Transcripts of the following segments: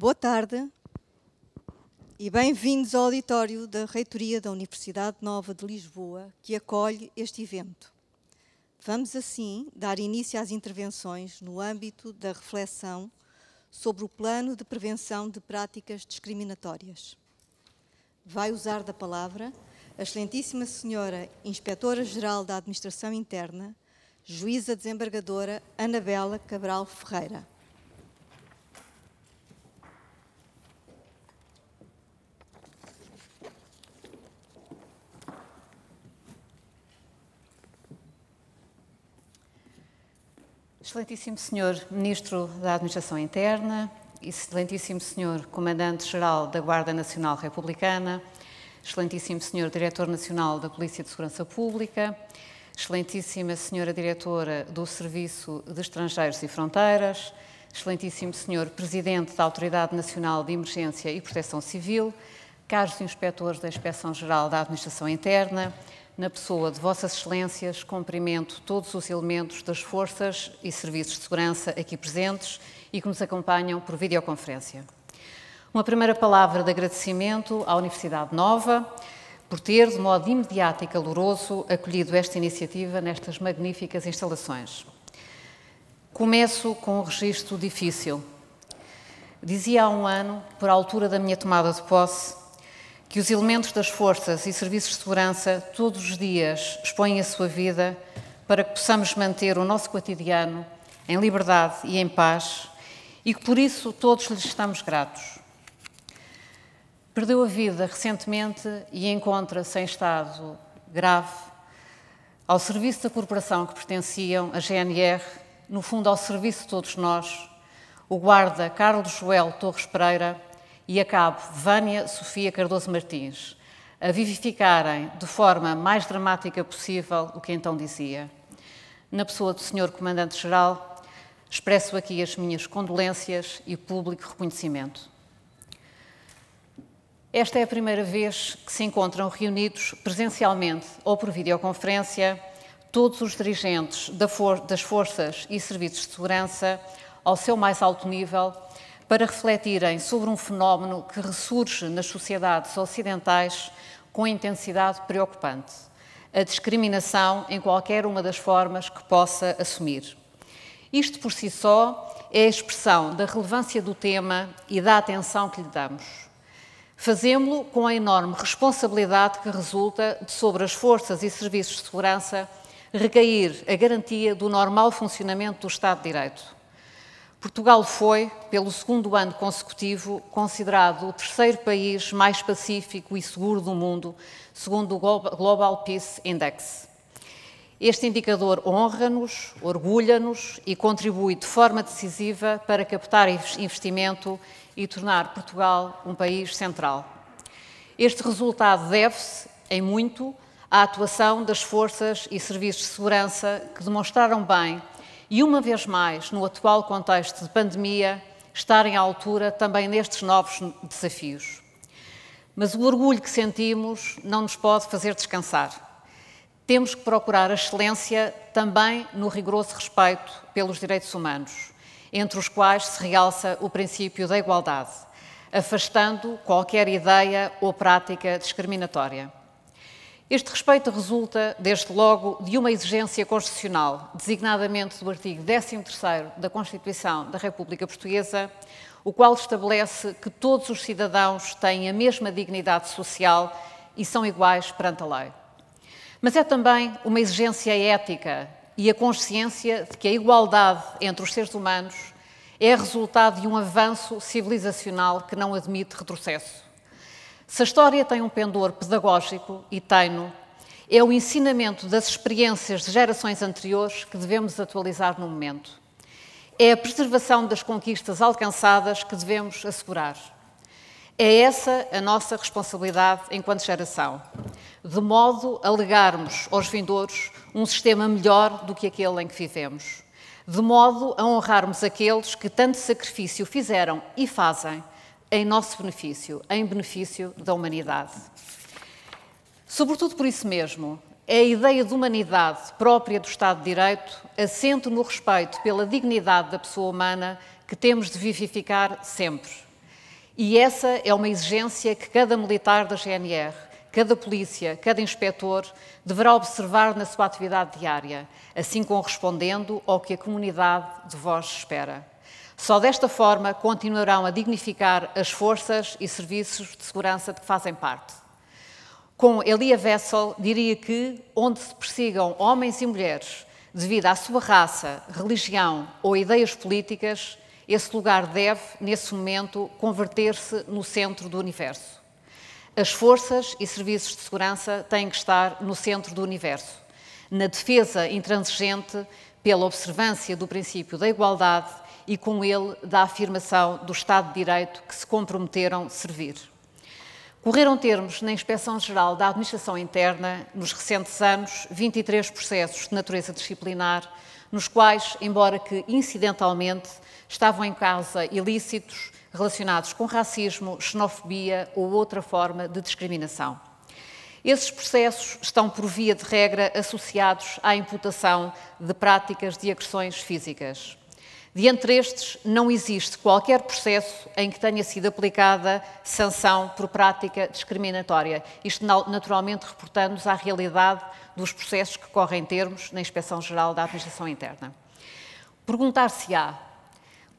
Boa tarde e bem-vindos ao auditório da Reitoria da Universidade Nova de Lisboa, que acolhe este evento. Vamos, assim, dar início às intervenções no âmbito da reflexão sobre o Plano de Prevenção de Práticas Discriminatórias. Vai usar da palavra a Excelentíssima Senhora Inspetora-Geral da Administração Interna, Juíza Desembargadora Anabela Cabral Ferreira. Excelentíssimo Senhor Ministro da Administração Interna, Excelentíssimo Senhor Comandante-Geral da Guarda Nacional Republicana, Excelentíssimo Senhor Diretor Nacional da Polícia de Segurança Pública, Excelentíssima Senhora Diretora do Serviço de Estrangeiros e Fronteiras, Excelentíssimo Senhor Presidente da Autoridade Nacional de Emergência e Proteção Civil, caros Inspectores da Inspeção-Geral da Administração Interna, na pessoa de Vossas Excelências, cumprimento todos os elementos das forças e serviços de segurança aqui presentes e que nos acompanham por videoconferência. Uma primeira palavra de agradecimento à Universidade Nova por ter, de modo imediato e caloroso, acolhido esta iniciativa nestas magníficas instalações. Começo com um registro difícil. Dizia há um ano, por altura da minha tomada de posse, que os elementos das forças e serviços de segurança todos os dias expõem a sua vida para que possamos manter o nosso cotidiano em liberdade e em paz e que por isso todos lhes estamos gratos. Perdeu a vida recentemente e encontra-se em estado grave ao serviço da corporação que pertenciam, a GNR, no fundo ao serviço de todos nós, o guarda Carlos Joel Torres Pereira e a cabo Vânia Sofia Cardoso Martins, a vivificarem de forma mais dramática possível o que então dizia. Na pessoa do Sr. Comandante-Geral, expresso aqui as minhas condolências e público reconhecimento. Esta é a primeira vez que se encontram reunidos presencialmente ou por videoconferência todos os dirigentes das forças e serviços de segurança ao seu mais alto nível para refletirem sobre um fenómeno que ressurge nas sociedades ocidentais com intensidade preocupante: a discriminação em qualquer uma das formas que possa assumir. Isto por si só é a expressão da relevância do tema e da atenção que lhe damos. Fazemo-lo com a enorme responsabilidade que resulta de, sobre as forças e serviços de segurança, recair a garantia do normal funcionamento do Estado de Direito. Portugal foi, pelo segundo ano consecutivo, considerado o terceiro país mais pacífico e seguro do mundo, segundo o Global Peace Index. Este indicador honra-nos, orgulha-nos e contribui de forma decisiva para captar investimento e tornar Portugal um país central. Este resultado deve-se, em muito, à atuação das forças e serviços de segurança que demonstraram bem e, uma vez mais, no atual contexto de pandemia, estarem à altura também nestes novos desafios. Mas o orgulho que sentimos não nos pode fazer descansar. Temos que procurar a excelência também no rigoroso respeito pelos direitos humanos, entre os quais se realça o princípio da igualdade, afastando qualquer ideia ou prática discriminatória. Este respeito resulta, desde logo, de uma exigência constitucional, designadamente do artigo 13º da Constituição da República Portuguesa, o qual estabelece que todos os cidadãos têm a mesma dignidade social e são iguais perante a lei. Mas é também uma exigência ética e a consciência de que a igualdade entre os seres humanos é resultado de um avanço civilizacional que não admite retrocesso. Se a história tem um pendor pedagógico e tenue, é o ensinamento das experiências de gerações anteriores que devemos atualizar no momento. É a preservação das conquistas alcançadas que devemos assegurar. É essa a nossa responsabilidade enquanto geração, de modo a legarmos aos vindouros um sistema melhor do que aquele em que vivemos, de modo a honrarmos aqueles que tanto sacrifício fizeram e fazem em nosso benefício, em benefício da humanidade. Sobretudo por isso mesmo, é a ideia de humanidade própria do Estado de Direito, assente no respeito pela dignidade da pessoa humana, que temos de vivificar sempre. E essa é uma exigência que cada militar da GNR, cada polícia, cada inspetor deverá observar na sua atividade diária, assim correspondendo ao que a comunidade de vós espera. Só desta forma continuarão a dignificar as forças e serviços de segurança de que fazem parte. Com Elia Wiesel, diria que, onde se persigam homens e mulheres devido à sua raça, religião ou ideias políticas, esse lugar deve, nesse momento, converter-se no centro do universo. As forças e serviços de segurança têm que estar no centro do universo, na defesa intransigente pela observância do princípio da igualdade e, com ele, da afirmação do Estado de Direito que se comprometeram a servir. Correram termos na Inspeção-Geral da Administração Interna, nos recentes anos, 23 processos de natureza disciplinar, nos quais, embora que incidentalmente, estavam em causa ilícitos relacionados com racismo, xenofobia ou outra forma de discriminação. Esses processos estão, por via de regra, associados à imputação de práticas de agressões físicas. Dentre estes, não existe qualquer processo em que tenha sido aplicada sanção por prática discriminatória. Isto, naturalmente, reportando-nos à realidade dos processos que correm termos na Inspeção-Geral da Administração Interna. Perguntar-se-á,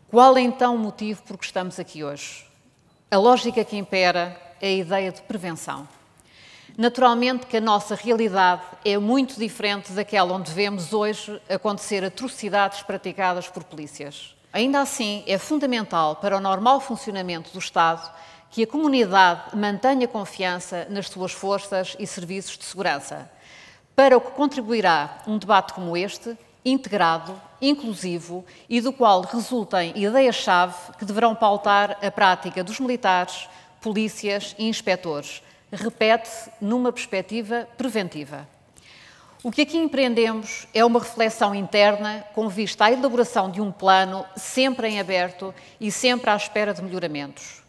qual é então o motivo por que estamos aqui hoje? A lógica que impera é a ideia de prevenção. Naturalmente que a nossa realidade é muito diferente daquela onde vemos hoje acontecer atrocidades praticadas por polícias. Ainda assim, é fundamental para o normal funcionamento do Estado que a comunidade mantenha confiança nas suas forças e serviços de segurança, para o que contribuirá um debate como este, integrado, inclusivo e do qual resultem ideias-chave que deverão pautar a prática dos militares, polícias e inspetores. Repete-se numa perspectiva preventiva. O que aqui empreendemos é uma reflexão interna com vista à elaboração de um plano sempre em aberto e sempre à espera de melhoramentos.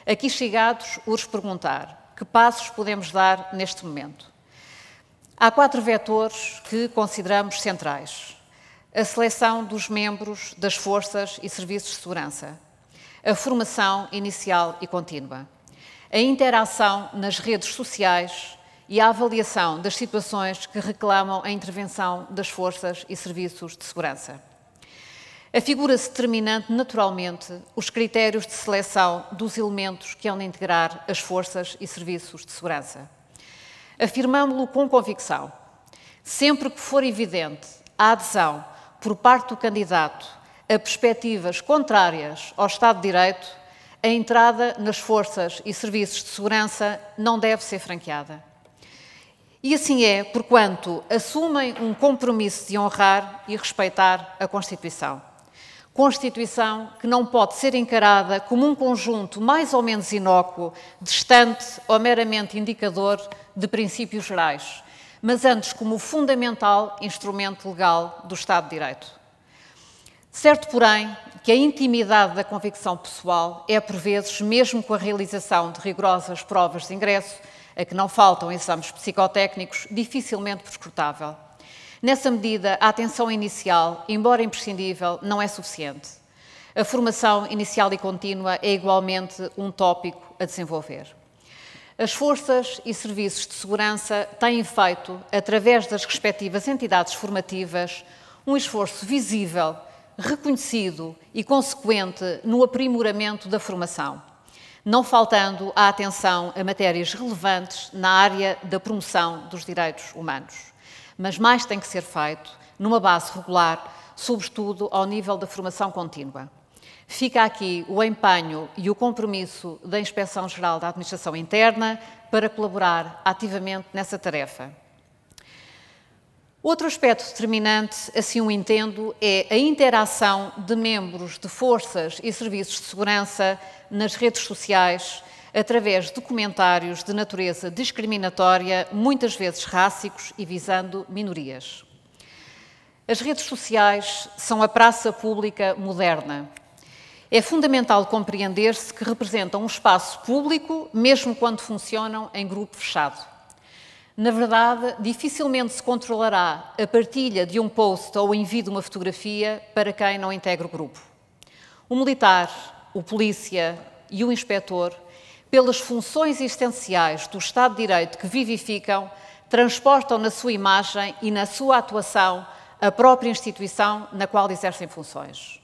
Aqui chegados, urge perguntar, que passos podemos dar neste momento? Há 4 vetores que consideramos centrais. A seleção dos membros das forças e serviços de segurança, a formação inicial e contínua, a interação nas redes sociais e a avaliação das situações que reclamam a intervenção das forças e serviços de segurança. Afigura-se determinante, naturalmente, os critérios de seleção dos elementos que hão de integrar as forças e serviços de segurança. Afirmamo-lo com convicção. Sempre que for evidente a adesão por parte do candidato a perspectivas contrárias ao Estado de Direito, a entrada nas forças e serviços de segurança não deve ser franqueada. E assim é, porquanto assumem um compromisso de honrar e respeitar a Constituição. Constituição que não pode ser encarada como um conjunto mais ou menos inócuo, distante ou meramente indicador de princípios gerais, mas antes como fundamental instrumento legal do Estado de Direito. Certo, porém, que a intimidade da convicção pessoal é, por vezes, mesmo com a realização de rigorosas provas de ingresso, a que não faltam exames psicotécnicos, dificilmente prescrutável. Nessa medida, a atenção inicial, embora imprescindível, não é suficiente. A formação inicial e contínua é igualmente um tópico a desenvolver. As forças e serviços de segurança têm feito, através das respectivas entidades formativas, um esforço visível, reconhecido e consequente no aprimoramento da formação, não faltando a atenção a matérias relevantes na área da promoção dos direitos humanos. Mas mais tem que ser feito numa base regular, sobretudo ao nível da formação contínua. Fica aqui o empenho e o compromisso da Inspeção-Geral da Administração Interna para colaborar ativamente nessa tarefa. Outro aspecto determinante, assim o entendo, é a interação de membros de forças e serviços de segurança nas redes sociais, através de comentários de natureza discriminatória, muitas vezes rássicos e visando minorias. As redes sociais são a praça pública moderna. É fundamental compreender-se que representam um espaço público, mesmo quando funcionam em grupo fechado. Na verdade, dificilmente se controlará a partilha de um post ou o envio de uma fotografia para quem não integra o grupo. O militar, o polícia, e o inspetor, pelas funções essenciais do Estado de Direito que vivificam, transportam na sua imagem e na sua atuação a própria instituição na qual exercem funções.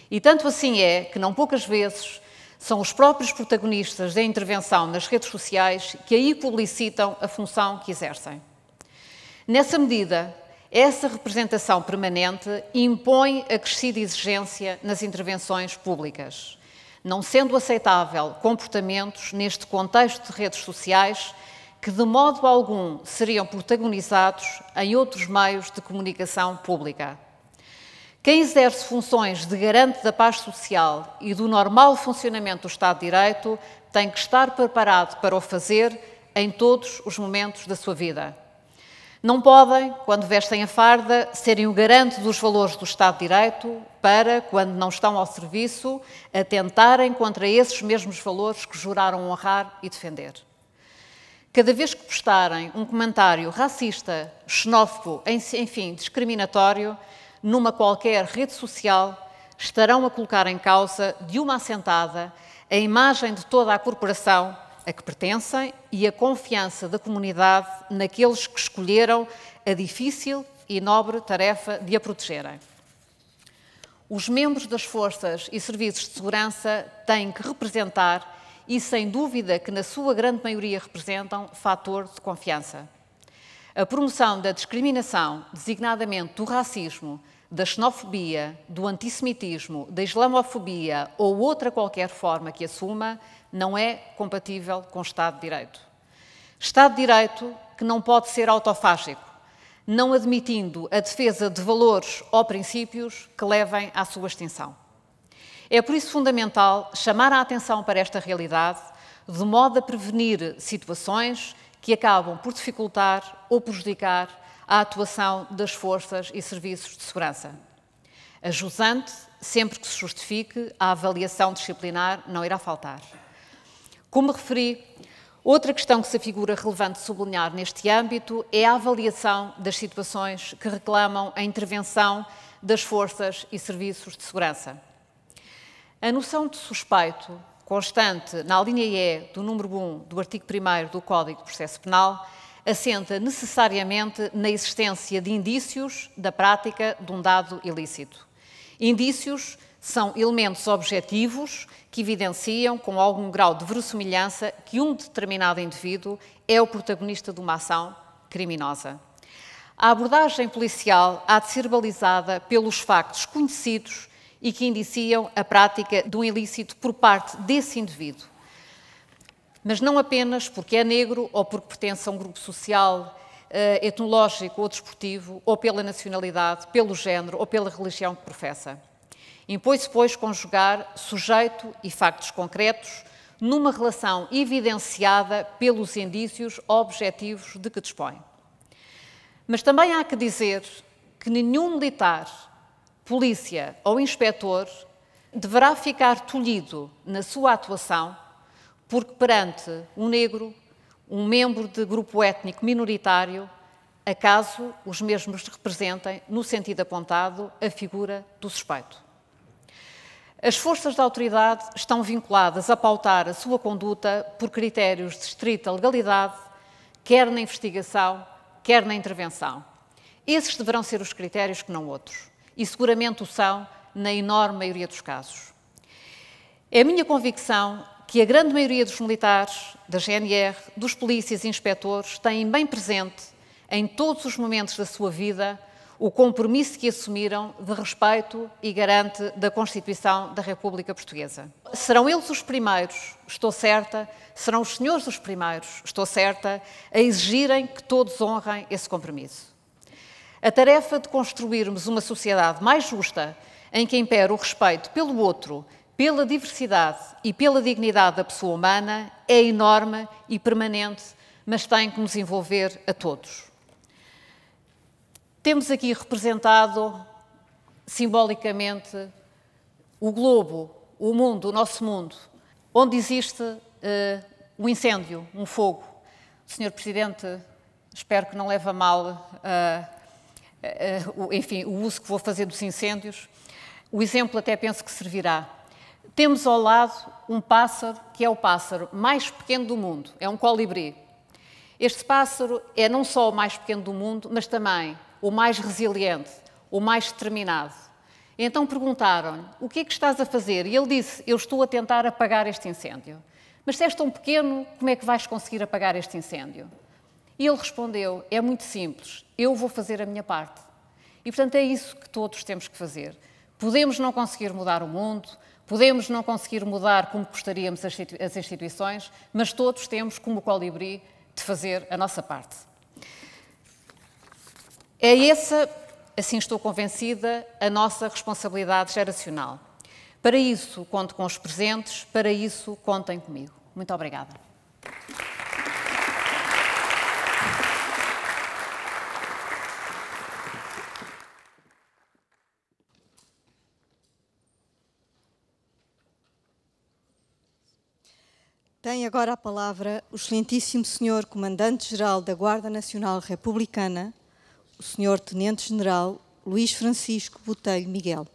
E tanto assim é que, não poucas vezes, são os próprios protagonistas da intervenção nas redes sociais que aí publicitam a função que exercem. Nessa medida, essa representação permanente impõe acrescida exigência nas intervenções públicas, não sendo aceitável comportamentos neste contexto de redes sociais que de modo algum seriam protagonizados em outros meios de comunicação pública. Quem exerce funções de garante da paz social e do normal funcionamento do Estado de Direito tem que estar preparado para o fazer em todos os momentos da sua vida. Não podem, quando vestem a farda, serem o garante dos valores do Estado de Direito para, quando não estão ao serviço, atentarem contra esses mesmos valores que juraram honrar e defender. Cada vez que postarem um comentário racista, xenófobo, enfim, discriminatório, numa qualquer rede social, estarão a colocar em causa, de uma assentada, a imagem de toda a corporação a que pertencem e a confiança da comunidade naqueles que escolheram a difícil e nobre tarefa de a protegerem. Os membros das forças e serviços de segurança têm que representar, e sem dúvida que na sua grande maioria representam, fator de confiança. A promoção da discriminação, designadamente do racismo, da xenofobia, do antissemitismo, da islamofobia ou outra qualquer forma que assuma, não é compatível com o Estado de Direito. Estado de Direito que não pode ser autofágico, não admitindo a defesa de valores ou princípios que levem à sua extinção. É por isso fundamental chamar a atenção para esta realidade, de modo a prevenir situações que acabam por dificultar ou prejudicar a atuação das forças e serviços de segurança. Ajusante, sempre que se justifique, a avaliação disciplinar não irá faltar. Como referi, outra questão que se afigura relevante sublinhar neste âmbito é a avaliação das situações que reclamam a intervenção das forças e serviços de segurança. A noção de suspeito, constante na linha E do número 1 do artigo 1º do Código de Processo Penal, assenta necessariamente na existência de indícios da prática de um dado ilícito. Indícios são elementos objetivos que evidenciam com algum grau de verossimilhança que um determinado indivíduo é o protagonista de uma ação criminosa. A abordagem policial há de ser balizada pelos factos conhecidos e que indiciam a prática de um ilícito por parte desse indivíduo. Mas não apenas porque é negro ou porque pertence a um grupo social, etnológico ou desportivo, ou pela nacionalidade, pelo género ou pela religião que professa. Impõe-se, pois, conjugar sujeito e factos concretos numa relação evidenciada pelos indícios objetivos de que dispõe. Mas também há que dizer que nenhum militar, polícia ou inspetor deverá ficar tolhido na sua atuação porque perante um negro, um membro de grupo étnico minoritário, acaso os mesmos representem, no sentido apontado, a figura do suspeito. As forças da autoridade estão vinculadas a pautar a sua conduta por critérios de estrita legalidade, quer na investigação, quer na intervenção. Esses deverão ser os critérios que não outros. E seguramente o são na enorme maioria dos casos. É a minha convicção que a grande maioria dos militares, da GNR, dos polícias e inspetores têm bem presente, em todos os momentos da sua vida, o compromisso que assumiram de respeito e garante da Constituição da República Portuguesa. Serão eles os primeiros, estou certa, serão os senhores os primeiros, estou certa, a exigirem que todos honrem esse compromisso. A tarefa de construirmos uma sociedade mais justa, em que impera o respeito pelo outro, pela diversidade e pela dignidade da pessoa humana, é enorme e permanente, mas tem que nos envolver a todos. Temos aqui representado, simbolicamente, o globo, o mundo, o nosso mundo, onde existe um incêndio, um fogo. Sr. Presidente, espero que não leve a mal enfim, o uso que vou fazer dos incêndios. O exemplo até penso que servirá. Temos ao lado um pássaro que é o pássaro mais pequeno do mundo, é um colibri. Este pássaro é não só o mais pequeno do mundo, mas também o mais resiliente, o mais determinado. E então perguntaram-lhe, o que é que estás a fazer? E ele disse, eu estou a tentar apagar este incêndio. Mas se és tão pequeno, como é que vais conseguir apagar este incêndio? E ele respondeu, é muito simples, eu vou fazer a minha parte. E portanto é isso que todos temos que fazer. Podemos não conseguir mudar o mundo, podemos não conseguir mudar como gostaríamos as instituições, mas todos temos, como o colibri, de fazer a nossa parte. É essa, assim estou convencida, a nossa responsabilidade geracional. Para isso, conto com os presentes, para isso, contem comigo. Muito obrigada. Tem agora a palavra o excelentíssimo Sr. Comandante-Geral da Guarda Nacional Republicana, o Sr. Tenente-General Luís Francisco Botelho Miguel.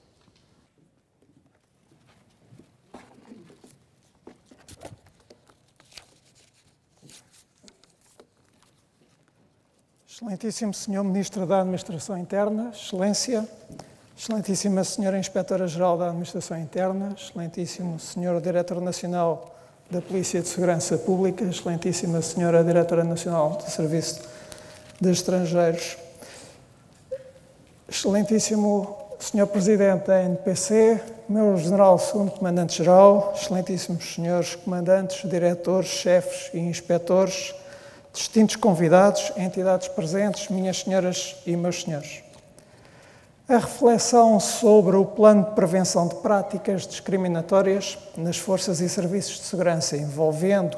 Excelentíssimo Sr. Ministro da Administração Interna, Excelência, Excelentíssima Sra. Inspetora-Geral da Administração Interna, Excelentíssimo Sr. Diretor Nacional da Polícia de Segurança Pública, Excelentíssima Sra. Diretora Nacional do Serviço de Estrangeiros, Excelentíssimo Sr. Presidente da NPC, meu General II Comandante-Geral, Excelentíssimos Senhores Comandantes, Diretores, Chefes e Inspetores, distintos convidados, entidades presentes, minhas senhoras e meus senhores. A reflexão sobre o plano de prevenção de práticas discriminatórias nas forças e serviços de segurança envolvendo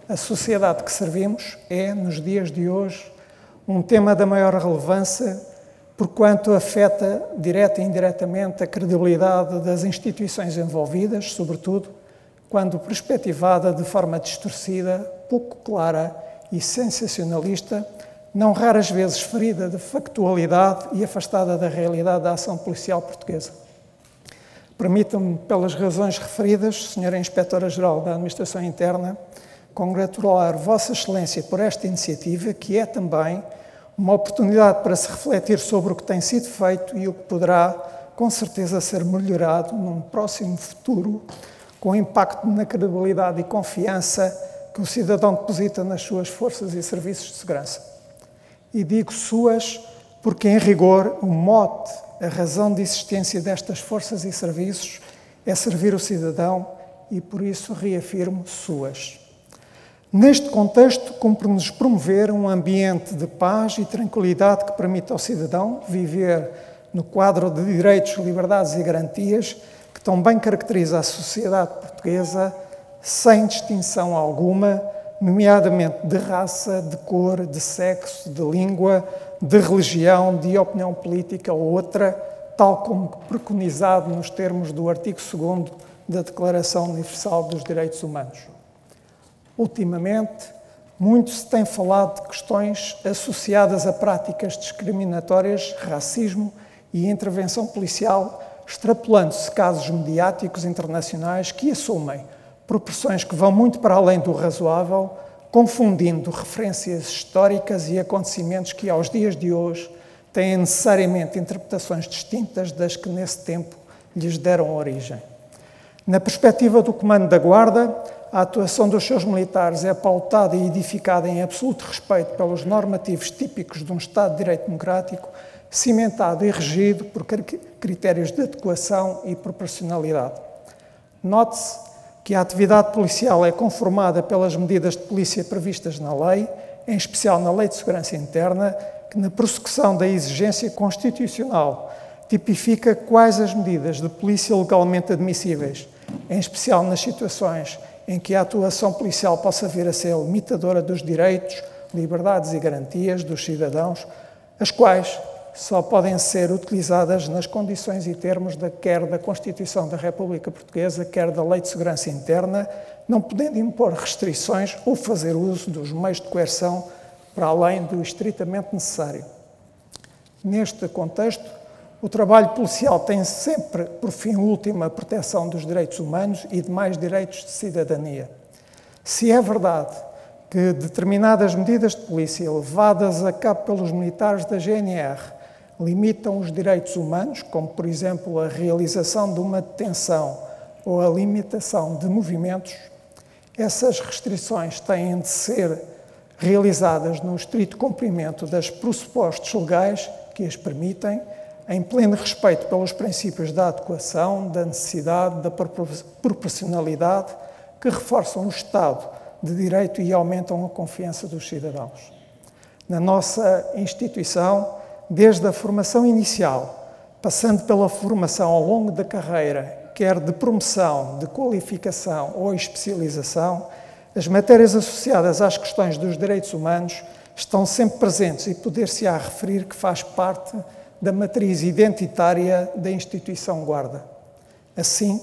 a sociedade que servimos é, nos dias de hoje, um tema da maior relevância, porquanto afeta direta e indiretamente a credibilidade das instituições envolvidas, sobretudo quando perspectivada de forma distorcida, pouco clara e sensacionalista, não raras vezes ferida de factualidade e afastada da realidade da ação policial portuguesa. Permitam-me, pelas razões referidas, Sra. Inspetora-Geral da Administração Interna, congratular Vossa Excelência por esta iniciativa, que é também uma oportunidade para se refletir sobre o que tem sido feito e o que poderá, com certeza, ser melhorado num próximo futuro, com impacto na credibilidade e confiança que o cidadão deposita nas suas forças e serviços de segurança. E digo suas porque, em rigor, o mote, a razão de existência destas forças e serviços é servir o cidadão e, por isso, reafirmo suas. Neste contexto, cumpre-nos promover um ambiente de paz e tranquilidade que permita ao cidadão viver no quadro de direitos, liberdades e garantias que tão bem caracteriza a sociedade portuguesa, sem distinção alguma, nomeadamente de raça, de cor, de sexo, de língua, de religião, de opinião política ou outra, tal como preconizado nos termos do artigo 2º da Declaração Universal dos Direitos Humanos. Ultimamente, muito se tem falado de questões associadas a práticas discriminatórias, racismo e intervenção policial, extrapolando-se casos mediáticos internacionais que assumem proporções que vão muito para além do razoável, confundindo referências históricas e acontecimentos que, aos dias de hoje, têm necessariamente interpretações distintas das que, nesse tempo, lhes deram origem. Na perspectiva do Comando da Guarda, a atuação dos seus militares é pautada e edificada em absoluto respeito pelos normativos típicos de um Estado de Direito Democrático, cimentado e regido por critérios de adequação e proporcionalidade. Note-se que a atividade policial é conformada pelas medidas de polícia previstas na lei, em especial na Lei de Segurança Interna, que na prossecução da exigência constitucional tipifica quais as medidas de polícia legalmente admissíveis, em especial nas situações em que a atuação policial possa vir a ser limitadora dos direitos, liberdades e garantias dos cidadãos, as quais só podem ser utilizadas nas condições e termos quer da Constituição da República Portuguesa, quer da Lei de Segurança Interna, não podendo impor restrições ou fazer uso dos meios de coerção para além do estritamente necessário. Neste contexto, o trabalho policial tem sempre por fim último a proteção dos direitos humanos e demais direitos de cidadania. Se é verdade que determinadas medidas de polícia levadas a cabo pelos militares da GNR limitam os direitos humanos, como por exemplo a realização de uma detenção ou a limitação de movimentos, essas restrições têm de ser realizadas no estrito cumprimento dos pressupostos legais que as permitem, em pleno respeito pelos princípios da adequação, da necessidade, da proporcionalidade, que reforçam o Estado de Direito e aumentam a confiança dos cidadãos. Na nossa instituição, desde a formação inicial, passando pela formação ao longo da carreira, quer de promoção, de qualificação ou especialização, as matérias associadas às questões dos direitos humanos estão sempre presentes e poder-se-á referir que faz parte da matriz identitária da instituição Guarda. Assim,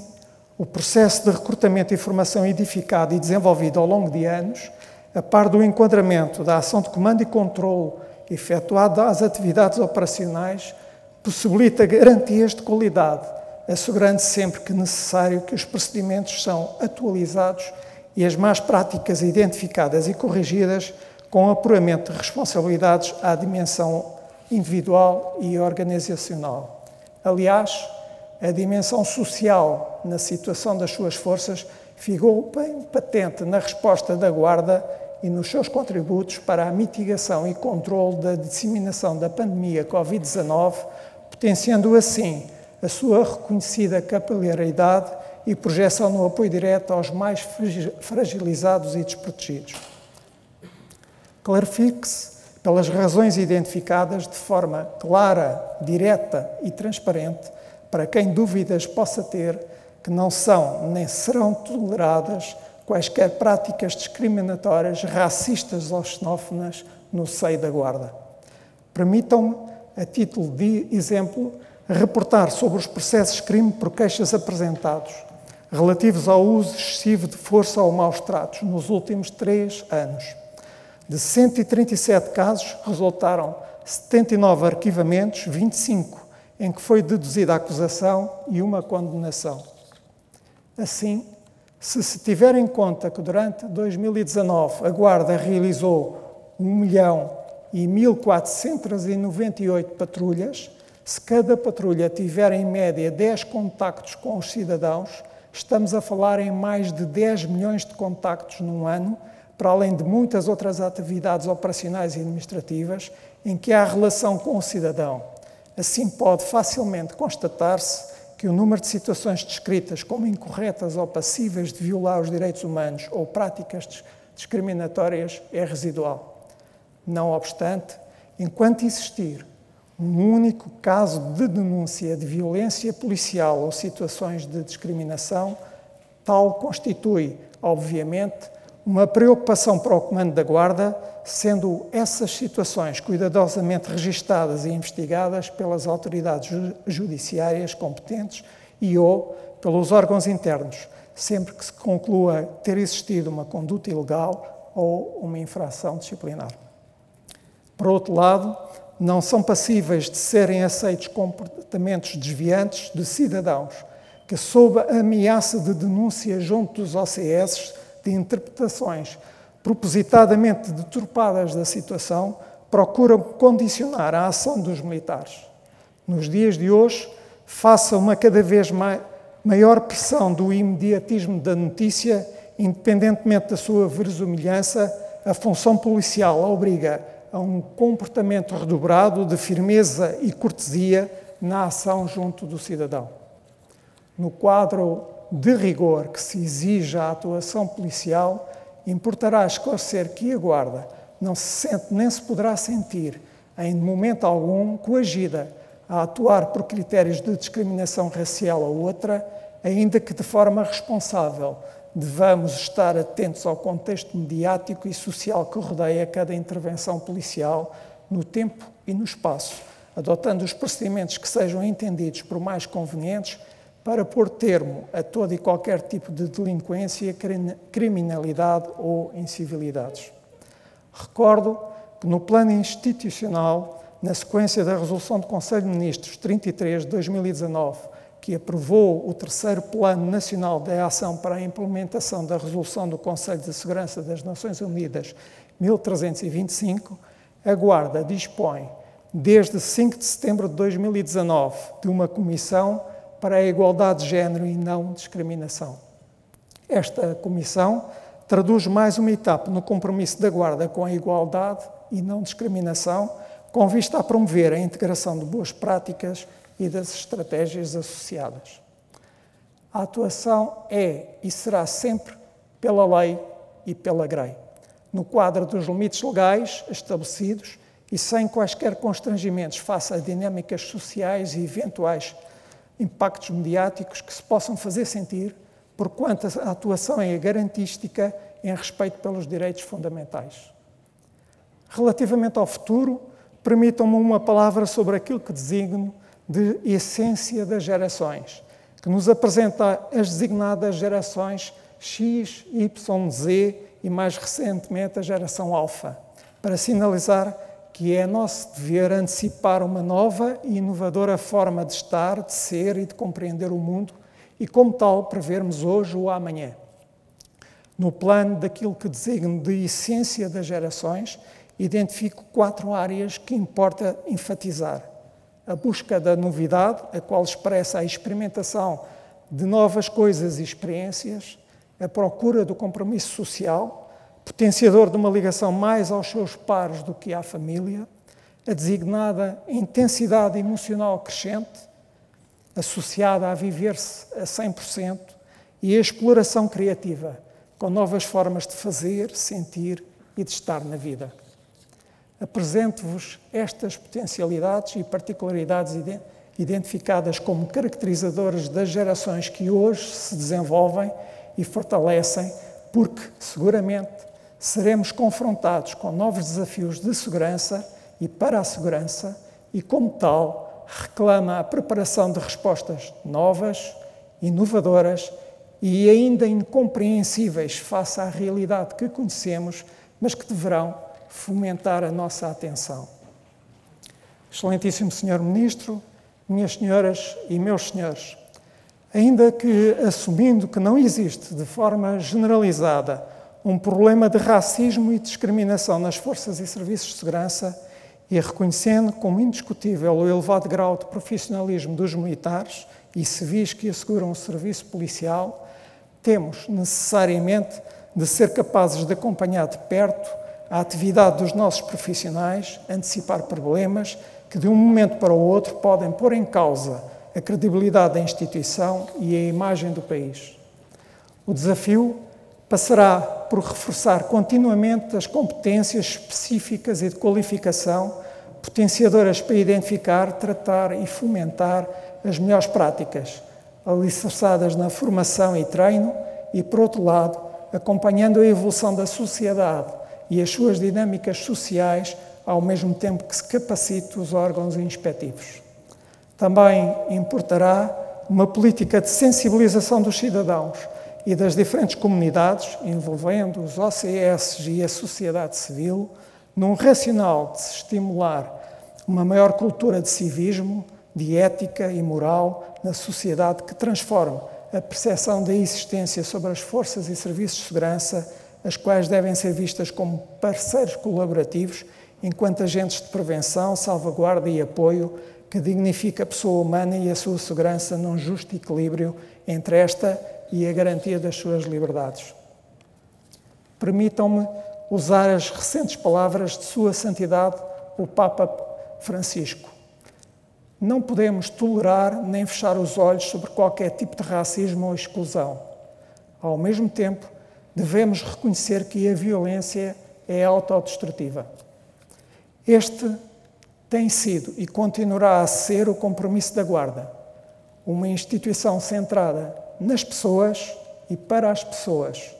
o processo de recrutamento e formação edificado e desenvolvido ao longo de anos, a par do enquadramento da ação de comando e controlo efetuado às atividades operacionais, possibilita garantias de qualidade, assegurando sempre que necessário que os procedimentos são atualizados e as más práticas identificadas e corrigidas com apuramento de responsabilidades à dimensão individual e organizacional. Aliás, a dimensão social na situação das suas forças ficou bem patente na resposta da Guarda e nos seus contributos para a mitigação e controle da disseminação da pandemia Covid-19, potenciando assim a sua reconhecida capilaridade e projeção no apoio direto aos mais fragilizados e desprotegidos. Clarifique-se, pelas razões identificadas, de forma clara, direta e transparente, para quem dúvidas possa ter, que não são nem serão toleradas quaisquer práticas discriminatórias, racistas ou xenófonas no seio da Guarda. Permitam-me, a título de exemplo, reportar sobre os processos de crime por queixas apresentados, relativos ao uso excessivo de força ou maus tratos nos últimos 3 anos. De 137 casos, resultaram 79 arquivamentos, 25 em que foi deduzida a acusação e uma condenação. Assim, se tiver em conta que durante 2019 a Guarda realizou 1.198 patrulhas, se cada patrulha tiver em média 10 contactos com os cidadãos, estamos a falar em mais de 10 milhões de contactos num ano, para além de muitas outras atividades operacionais e administrativas em que há relação com o cidadão. Assim pode facilmente constatar-se que o número de situações descritas como incorretas ou passíveis de violar os direitos humanos ou práticas discriminatórias é residual. Não obstante, enquanto existir um único caso de denúncia de violência policial ou situações de discriminação, tal constitui, obviamente, uma preocupação para o Comando da Guarda, sendo essas situações cuidadosamente registadas e investigadas pelas autoridades judiciárias competentes e ou pelos órgãos internos, sempre que se conclua ter existido uma conduta ilegal ou uma infração disciplinar. Por outro lado, não são passíveis de serem aceitos comportamentos desviantes de cidadãos que, sob a ameaça de denúncia junto dos OCS, de interpretações propositadamente deturpadas da situação, procuram condicionar a ação dos militares. Nos dias de hoje, face a uma cada vez maior pressão do imediatismo da notícia, independentemente da sua verosimilhança, a função policial obriga a um comportamento redobrado de firmeza e cortesia na ação junto do cidadão. No quadro de rigor que se exige à atuação policial, importará esclarecer que a Guarda não se sente nem se poderá sentir, em momento algum, coagida a atuar por critérios de discriminação racial ou outra, ainda que de forma responsável devamos estar atentos ao contexto mediático e social que rodeia cada intervenção policial no tempo e no espaço, adotando os procedimentos que sejam entendidos por mais convenientes para pôr termo a todo e qualquer tipo de delinquência, criminalidade ou incivilidades. Recordo que no plano institucional na sequência da Resolução do Conselho de Ministros 33 de 2019, que aprovou o terceiro Plano Nacional de Ação para a implementação da Resolução do Conselho de Segurança das Nações Unidas 1325, a Guarda dispõe, desde 5 de setembro de 2019, de uma Comissão para a Igualdade de Género e Não Discriminação. Esta Comissão traduz mais uma etapa no compromisso da Guarda com a igualdade e não discriminação, com vista a promover a integração de boas práticas e das estratégias associadas. A atuação é e será sempre pela lei e pela grei, no quadro dos limites legais estabelecidos e sem quaisquer constrangimentos face a dinâmicas sociais e eventuais impactos mediáticos que se possam fazer sentir, porquanto a atuação é garantística em respeito pelos direitos fundamentais. Relativamente ao futuro, permitam-me uma palavra sobre aquilo que designo de essência das gerações, que nos apresenta as designadas gerações X, Y, Z e, mais recentemente, a geração Alfa, para sinalizar que é nosso dever antecipar uma nova e inovadora forma de estar, de ser e de compreender o mundo e, como tal, prevermos hoje ou amanhã. No plano daquilo que designo de essência das gerações, identifico 4 áreas que importa enfatizar. A busca da novidade, a qual expressa a experimentação de novas coisas e experiências, a procura do compromisso social, potenciador de uma ligação mais aos seus pares do que à família, a designada intensidade emocional crescente, associada a viver-se a 100%, e a exploração criativa, com novas formas de fazer, sentir e de estar na vida. Apresento-vos estas potencialidades e particularidades identificadas como caracterizadoras das gerações que hoje se desenvolvem e fortalecem, porque, seguramente, seremos confrontados com novos desafios de segurança e para a segurança e, como tal, reclama a preparação de respostas novas, inovadoras e ainda incompreensíveis face à realidade que conhecemos, mas que deverão fomentar a nossa atenção. Excelentíssimo Sr. Ministro, minhas senhoras e meus senhores, ainda que assumindo que não existe de forma generalizada um problema de racismo e discriminação nas forças e serviços de segurança e reconhecendo como indiscutível o elevado grau de profissionalismo dos militares e civis que asseguram o serviço policial, temos necessariamente de ser capazes de acompanhar de perto a atividade dos nossos profissionais, antecipar problemas que de um momento para o outro podem pôr em causa a credibilidade da instituição e a imagem do país. O desafio passará por reforçar continuamente as competências específicas e de qualificação potenciadoras para identificar, tratar e fomentar as melhores práticas, alicerçadas na formação e treino e, por outro lado, acompanhando a evolução da sociedade e as suas dinâmicas sociais, ao mesmo tempo que se capacite os órgãos inspectivos. Também importará uma política de sensibilização dos cidadãos e das diferentes comunidades, envolvendo os OCS e a sociedade civil, num racional de se estimular uma maior cultura de civismo, de ética e moral na sociedade que transforme a percepção da existência sobre as forças e serviços de segurança, as quais devem ser vistas como parceiros colaborativos, enquanto agentes de prevenção, salvaguarda e apoio, que dignifica a pessoa humana e a sua segurança num justo equilíbrio entre esta e a garantia das suas liberdades. Permitam-me usar as recentes palavras de Sua Santidade, o Papa Francisco. Não podemos tolerar nem fechar os olhos sobre qualquer tipo de racismo ou exclusão. Ao mesmo tempo, devemos reconhecer que a violência é autodestrutiva. Este tem sido e continuará a ser o compromisso da Guarda, uma instituição centrada nas pessoas e para as pessoas,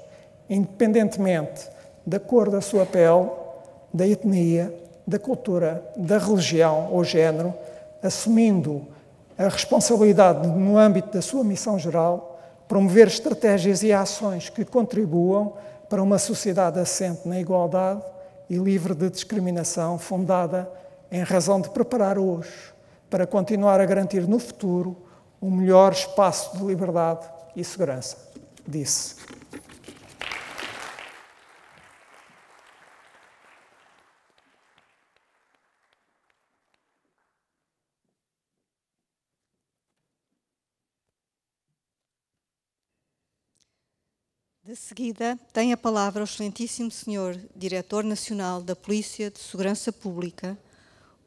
independentemente da cor da sua pele, da etnia, da cultura, da religião ou género, assumindo a responsabilidade no âmbito da sua missão geral, promover estratégias e ações que contribuam para uma sociedade assente na igualdade e livre de discriminação, fundada em razão de preparar hoje para continuar a garantir no futuro um melhor espaço de liberdade e segurança, disse. De seguida, tem a palavra o excelentíssimo senhor Diretor Nacional da Polícia de Segurança Pública,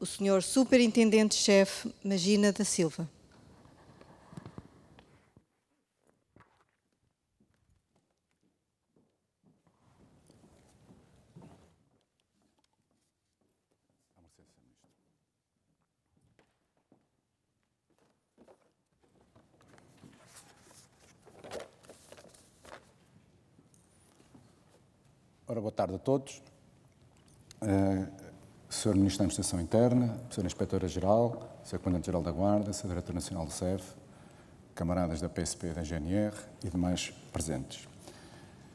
o senhor Superintendente-Chefe Magina da Silva. Ora, boa tarde a todos. Sr. Ministro da Administração Interna, Sra. Inspetora-Geral, Sr. Comandante-Geral da Guarda, Sr. Diretor Nacional do SEF, camaradas da PSP e da GNR e demais presentes.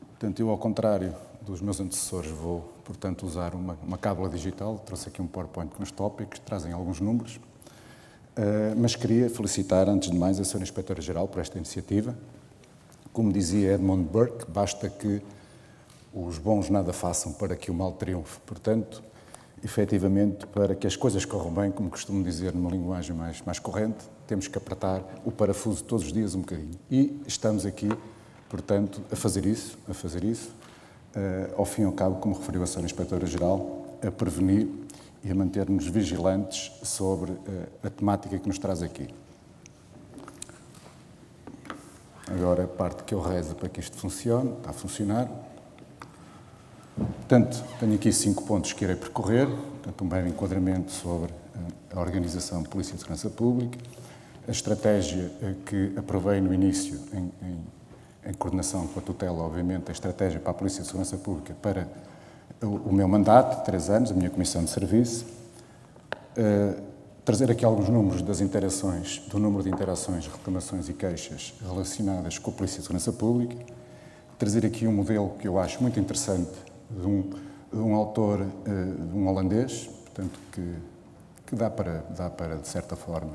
Portanto, eu, ao contrário dos meus antecessores, vou, portanto, usar uma cábula digital. Trouxe aqui um PowerPoint com os tópicos, trazem alguns números, mas queria felicitar, antes de mais, a Sra. Inspetora-Geral por esta iniciativa. Como dizia Edmund Burke, basta que os bons nada façam para que o mal triunfe. Portanto, efetivamente, para que as coisas corram bem, como costumo dizer numa linguagem mais corrente, temos que apertar o parafuso todos os dias um bocadinho. E estamos aqui, portanto, a fazer isso, ao fim e ao cabo, como referiu a Sra. Inspetora-Geral, a prevenir e a manter-nos vigilantes sobre a temática que nos traz aqui. Agora, a parte que eu rezo para que isto funcione, está a funcionar. Portanto, tenho aqui 5 pontos que irei percorrer. Portanto, um breve enquadramento sobre a organização de Polícia de Segurança Pública, a estratégia que aprovei no início, em coordenação com a tutela, obviamente, a estratégia para a Polícia de Segurança Pública para o meu mandato, de 3 anos, a minha comissão de serviço, trazer aqui alguns números das interações, do número de interações, reclamações e queixas relacionadas com a Polícia de Segurança Pública, trazer aqui um modelo que eu acho muito interessante, de um autor, de um holandês, portanto, que dá para, de certa forma,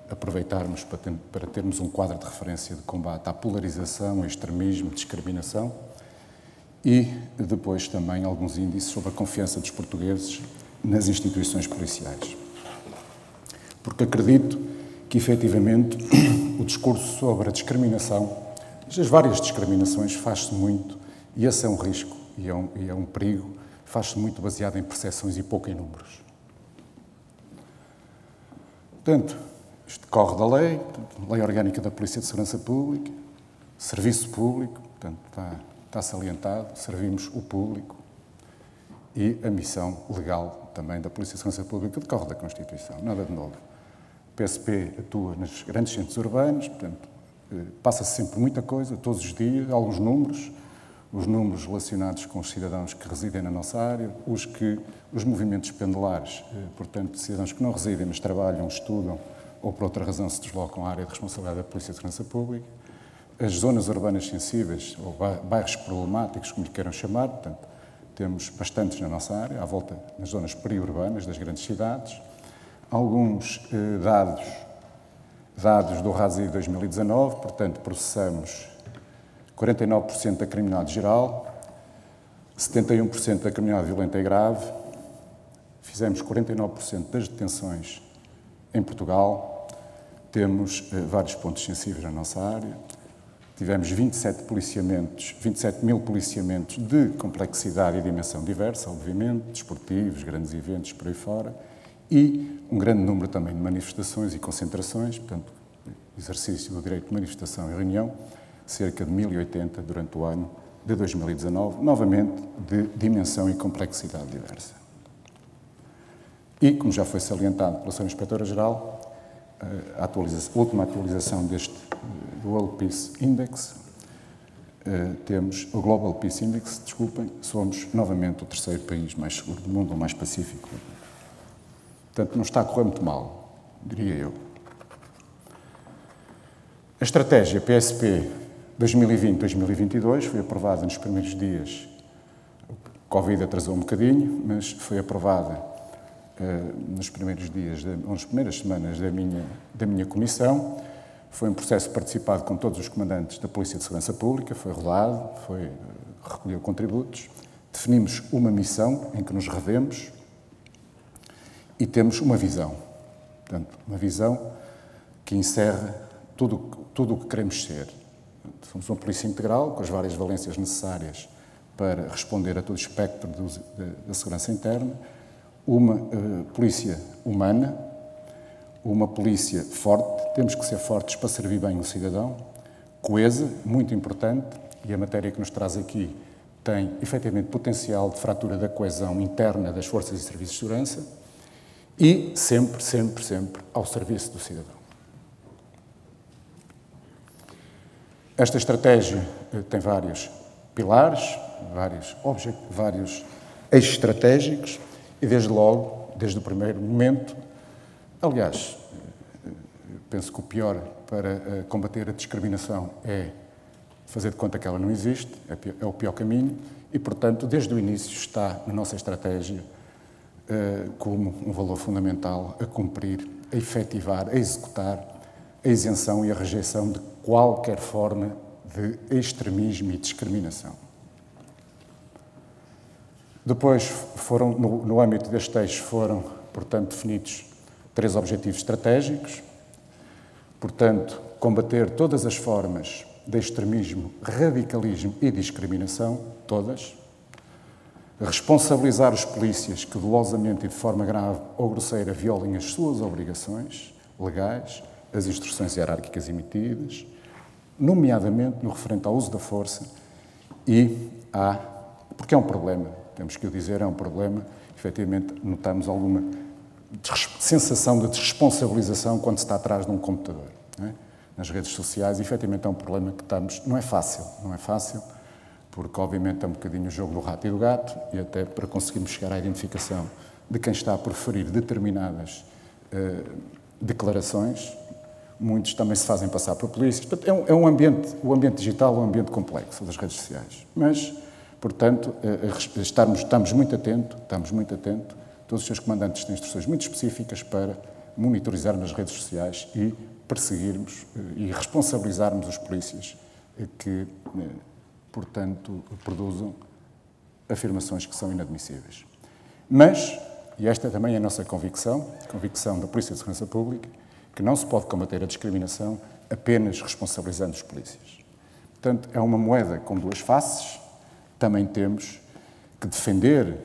aproveitarmos para termos um quadro de referência de combate à polarização, ao extremismo, discriminação, e depois também alguns índices sobre a confiança dos portugueses nas instituições policiais. Porque acredito que, efetivamente, o discurso sobre a discriminação, as várias discriminações, faz-se muito, e esse é um risco, e é um perigo, faz-se muito baseado em percepções e pouco em números. Portanto, isto decorre da lei, Lei Orgânica da Polícia de Segurança Pública, Serviço Público, portanto, está salientado, servimos o público, e a missão legal também da Polícia de Segurança Pública decorre da Constituição, nada de novo. O PSP atua nos grandes centros urbanos, portanto, passa-se sempre muita coisa, todos os dias, alguns números, os números relacionados com os cidadãos que residem na nossa área, os movimentos pendulares, portanto, cidadãos que não residem, mas trabalham, estudam, ou por outra razão se deslocam à área de responsabilidade da Polícia de Segurança Pública, as zonas urbanas sensíveis, ou bairros problemáticos, como lhe queiram chamar, portanto, temos bastantes na nossa área, à volta nas zonas periurbanas das grandes cidades, alguns dados do RASI 2019, portanto, processamos 49% da criminalidade geral, 71% da criminalidade violenta e grave, fizemos 49% das detenções em Portugal, temos vários pontos sensíveis na nossa área, tivemos 27 mil policiamentos de complexidade e dimensão diversa, obviamente, desportivos, grandes eventos por aí fora, e um grande número também de manifestações e concentrações, portanto, exercício do direito de manifestação e reunião, cerca de 1080 durante o ano de 2019, novamente de dimensão e complexidade diversa. E, como já foi salientado pela Sra. Inspetora-Geral, a última atualização do World Peace Index, temos o Global Peace Index, somos novamente o 3º país mais seguro do mundo, ou mais pacífico. Portanto, não está a correr muito mal, diria eu. A estratégia PSP 2020-2022 foi aprovada nos primeiros dias. O Covid atrasou um bocadinho, mas foi aprovada nos primeiros dias, nas primeiras semanas da minha comissão. Foi um processo participado com todos os comandantes da Polícia de Segurança Pública, foi rodado, recolheu contributos, definimos uma missão em que nos revemos e temos uma visão. Portanto, uma visão que encerra tudo o que queremos ser. Somos uma polícia integral, com as várias valências necessárias para responder a todo o espectro da segurança interna, uma polícia humana, uma polícia forte, temos que ser fortes para servir bem o cidadão, coesa, muito importante, e a matéria que nos traz aqui tem, efetivamente, potencial de fratura da coesão interna das forças e serviços de segurança e sempre, sempre, sempre ao serviço do cidadão. Esta estratégia tem vários pilares, vários eixos estratégicos e, desde logo, desde o primeiro momento, aliás, penso que o pior para combater a discriminação é fazer de conta que ela não existe, é o pior caminho e, portanto, desde o início está na nossa estratégia como um valor fundamental a cumprir, a efetivar, a executar a isenção e a rejeição de qualquer forma de extremismo e discriminação. Depois, no âmbito deste eixo, foram, portanto, definidos 3 objetivos estratégicos. Portanto, combater todas as formas de extremismo, radicalismo e discriminação, todas. Responsabilizar os polícias que dolosamente e de forma grave ou grosseira violem as suas obrigações legais, as instruções hierárquicas emitidas, nomeadamente no referente ao uso da força porque é um problema, temos que o dizer, é um problema, efetivamente notamos alguma sensação de desresponsabilização quando se está atrás de um computador, não é? Nas redes sociais, efetivamente é um problema que não é fácil, porque obviamente é um bocadinho o jogo do rato e do gato, e até para conseguirmos chegar à identificação de quem está a proferir determinadas declarações, muitos também se fazem passar por polícias. Portanto, o ambiente digital é um ambiente complexo das redes sociais. Mas, portanto, estamos muito atentos, todos os seus comandantes têm instruções muito específicas para monitorizar nas redes sociais e perseguirmos e responsabilizarmos os polícias que, portanto, produzam afirmações que são inadmissíveis. Mas, e esta também é a nossa convicção da Polícia de Segurança Pública, que não se pode combater a discriminação apenas responsabilizando os polícias. Portanto, é uma moeda com 2 faces. Também temos que defender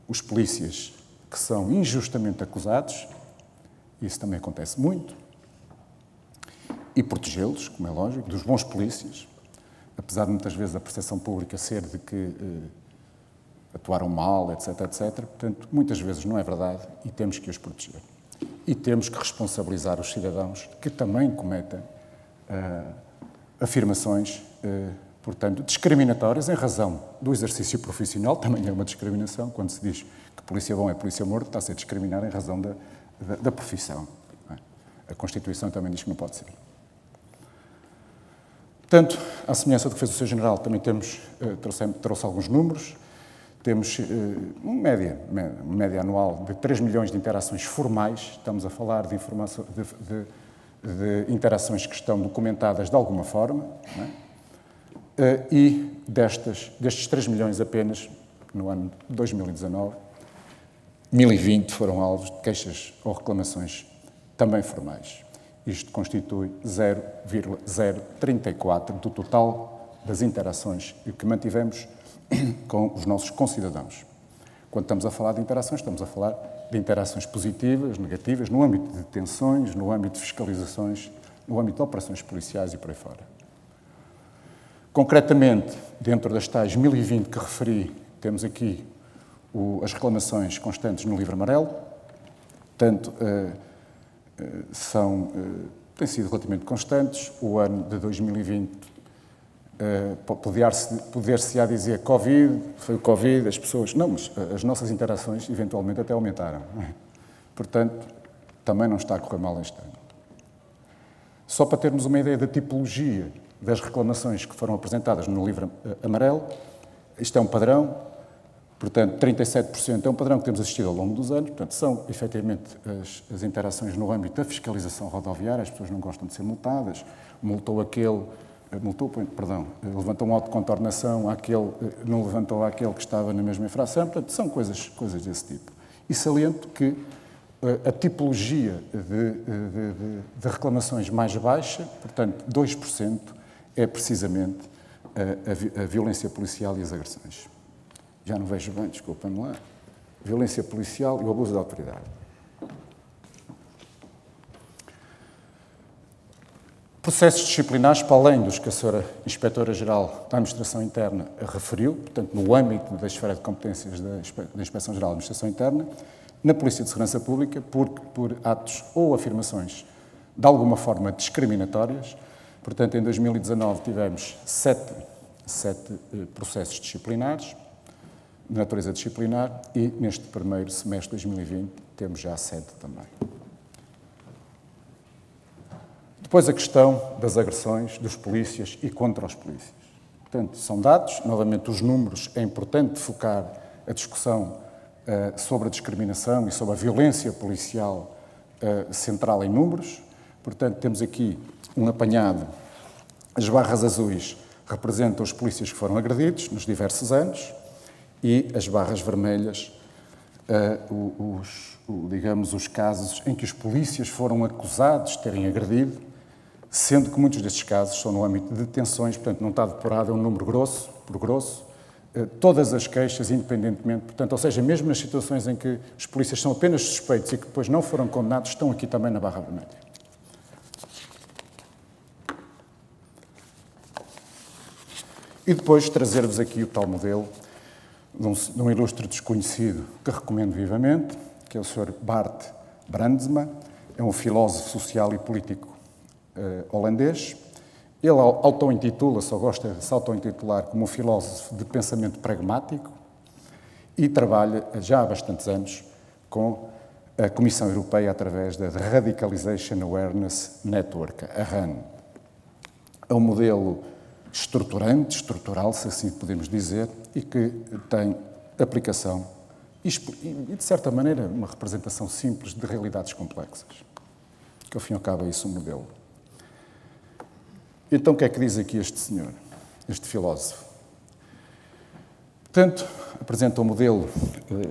os polícias que são injustamente acusados, isso também acontece muito, e protegê-los, como é lógico, dos bons polícias, apesar de muitas vezes a percepção pública ser de que atuaram mal, etc., etc. Portanto, muitas vezes não é verdade e temos que os proteger. E temos que responsabilizar os cidadãos que também cometem afirmações, portanto, discriminatórias em razão do exercício profissional. Também é uma discriminação. Quando se diz que polícia bom é polícia morto, está a ser discriminar em razão da profissão. A Constituição também diz que não pode ser. Portanto, à semelhança do que fez o Sr. General, também trouxe alguns números. Temos uma média anual de 3 milhões de interações formais. Estamos a falar de interações que estão documentadas de alguma forma. Não é? E destes 3 milhões apenas, no ano de 2019, 1.020 foram alvos de queixas ou reclamações também formais. Isto constitui 0,034 do total das interações que mantivemos com os nossos concidadãos. Quando estamos a falar de interações, estamos a falar de interações positivas, negativas, no âmbito de detenções, no âmbito de fiscalizações, no âmbito de operações policiais e por aí fora. Concretamente, dentro das tais 1.020 que referi, temos aqui as reclamações constantes no livro amarelo. Portanto, têm sido relativamente constantes. O ano de 2020 poder-se-á dizer Covid, foi o Covid, as pessoas... Não, mas as nossas interações eventualmente até aumentaram. Portanto, também não está a correr mal este ano. Só para termos uma ideia da tipologia das reclamações que foram apresentadas no livro amarelo, isto é um padrão. Portanto, 37% é um padrão que temos assistido ao longo dos anos. Portanto, são, efetivamente, as interações no âmbito da fiscalização rodoviária. As pessoas não gostam de ser multadas. Levantou um auto de contornação, não levantou aquele que estava na mesma infração. Portanto, são coisas desse tipo. E saliento que a tipologia de reclamações mais baixa, portanto, 2%, é precisamente a violência policial e as agressões. Já não vejo bem, desculpem-me lá. Violência policial e o abuso da autoridade. Processos disciplinares, para além dos que a Sra. Inspetora-Geral da Administração Interna referiu, portanto, no âmbito da esfera de competências da Inspeção-Geral da Administração Interna, na Polícia de Segurança Pública, por atos ou afirmações de alguma forma discriminatórias. Portanto, em 2019 tivemos 7 processos disciplinares, de natureza disciplinar, e neste primeiro semestre de 2020 temos já 7 também. Depois a questão das agressões dos polícias e contra os polícias. Portanto, são dados, novamente os números, é importante focar a discussão sobre a discriminação e sobre a violência policial central em números. Portanto, temos aqui um apanhado. As barras azuis representam os polícias que foram agredidos nos diversos anos e as barras vermelhas, os casos em que os polícias foram acusados de terem agredido, sendo que muitos destes casos são no âmbito de detenções, portanto não está depurado, é um número grosso, todas as queixas, independentemente, portanto, ou seja, mesmo nas situações em que os polícias são apenas suspeitos e que depois não foram condenados, estão aqui também na barra vermelha. E depois trazer-vos aqui o tal modelo de um ilustre desconhecido que recomendo vivamente, que é o Sr. Bart Brandsma, é um filósofo social e político holandês. Ele auto-intitula-se, ou gosta de se auto-intitular como um filósofo de pensamento pragmático e trabalha já há bastantes anos com a Comissão Europeia através da Radicalization Awareness Network, a RAN. É um modelo estrutural, se assim podemos dizer, e que tem aplicação e, de certa maneira, uma representação simples de realidades complexas. Que, ao fim e ao cabo, é isso um modelo. Então, o que é que diz aqui este senhor, este filósofo? Portanto, apresenta o modelo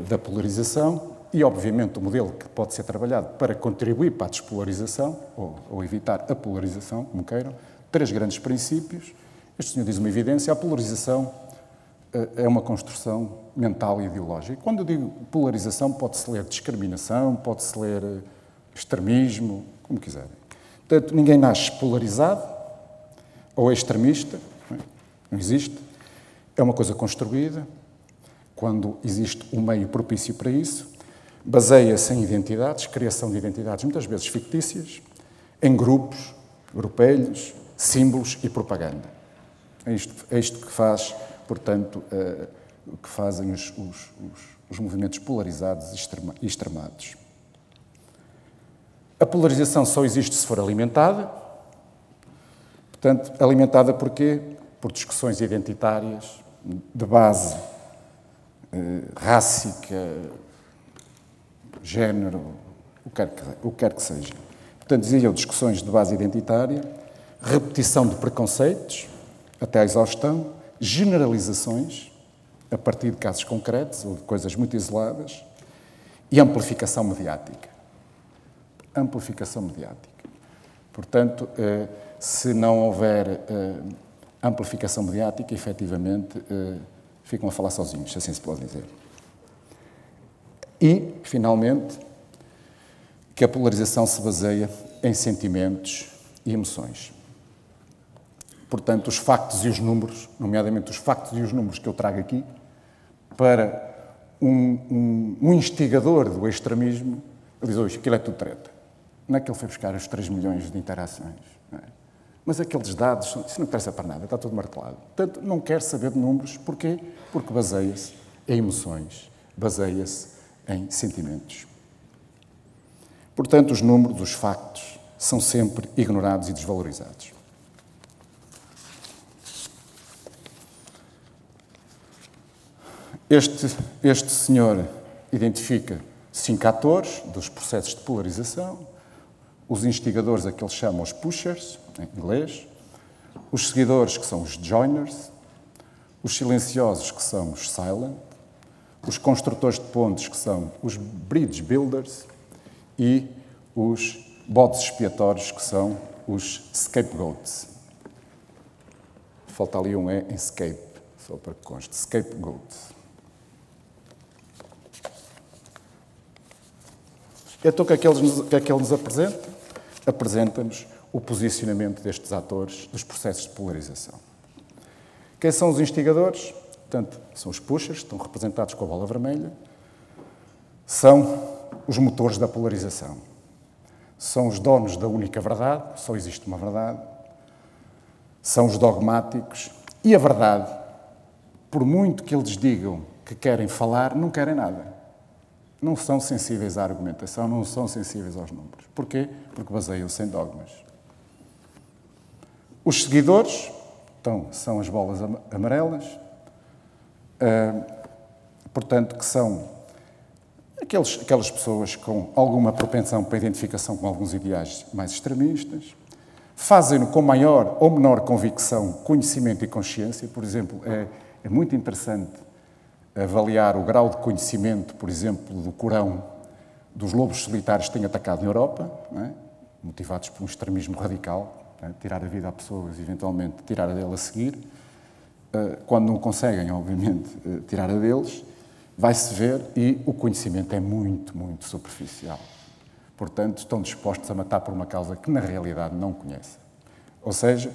da polarização e, obviamente, o modelo que pode ser trabalhado para contribuir para a despolarização, ou evitar a polarização, como queiram, 3 grandes princípios. Este senhor diz uma evidência: a polarização é uma construção mental e ideológica. Quando eu digo polarização, pode-se ler discriminação, pode-se ler extremismo, como quiserem. Portanto, ninguém nasce polarizado ou é extremista, não existe. É uma coisa construída, quando existe um meio propício para isso, baseia-se em identidades, criação de identidades muitas vezes fictícias, em grupos, grupelhos, símbolos e propaganda. É isto que faz, portanto, que fazem os movimentos polarizados e extremados. A polarização só existe se for alimentada. Portanto, alimentada por quê? Por discussões identitárias, de base rássica, género, o que quer que seja. Portanto, dizia eu, discussões de base identitária, repetição de preconceitos, até à exaustão, generalizações, a partir de casos concretos ou de coisas muito isoladas, e amplificação mediática. Amplificação mediática. Portanto, se não houver amplificação mediática, efetivamente, ficam a falar sozinhos, se assim se pode dizer. E, finalmente, que a polarização se baseia em sentimentos e emoções. Portanto, os factos e os números, nomeadamente os factos e os números que eu trago aqui, para um instigador do extremismo, ele diz hoje, aquilo é tudo treta. Não é que ele foi buscar os 3 milhões de interações, não é? Mas aqueles dados, isso não interessa para nada, está tudo martelado. Portanto, não quer saber de números. Porquê? Porque baseia-se em emoções, baseia-se em sentimentos. Portanto, os números, os factos, são sempre ignorados e desvalorizados. Este senhor identifica 5 atores dos processos de polarização, os instigadores, a que eles chamam os pushers, em inglês, os seguidores, que são os joiners, os silenciosos, que são os silent, os construtores de pontes, que são os bridge builders, e os bodes expiatórios, que são os scapegoats. Falta ali um E em escape, só para que conste. Scapegoats. Então, o que é que ele nos apresenta? Apresenta-nos o posicionamento destes atores dos processos de polarização. Quem são os instigadores? Portanto, são os pushers, estão representados com a bola vermelha. São os motores da polarização. São os donos da única verdade, só existe uma verdade. São os dogmáticos. E a verdade, por muito que eles digam que querem falar, não querem nada. Não são sensíveis à argumentação, não são sensíveis aos números. Porquê? Porque baseiam-se em dogmas. Os seguidores, então, são as bolas amarelas, portanto, que são aquelas pessoas com alguma propensão para a identificação com alguns ideais mais extremistas, fazem-no com maior ou menor convicção, conhecimento e consciência. Por exemplo, é muito interessante avaliar o grau de conhecimento, por exemplo, do Corão, dos lobos solitários que têm atacado na Europa, não é? Motivados por um extremismo radical, não é? Tirar a vida a pessoas e, eventualmente, tirar a dela a seguir. Quando não conseguem, obviamente, tirar a deles, vai-se ver, e o conhecimento é muito, muito superficial. Portanto, estão dispostos a matar por uma causa que, na realidade, não conhecem. Ou seja,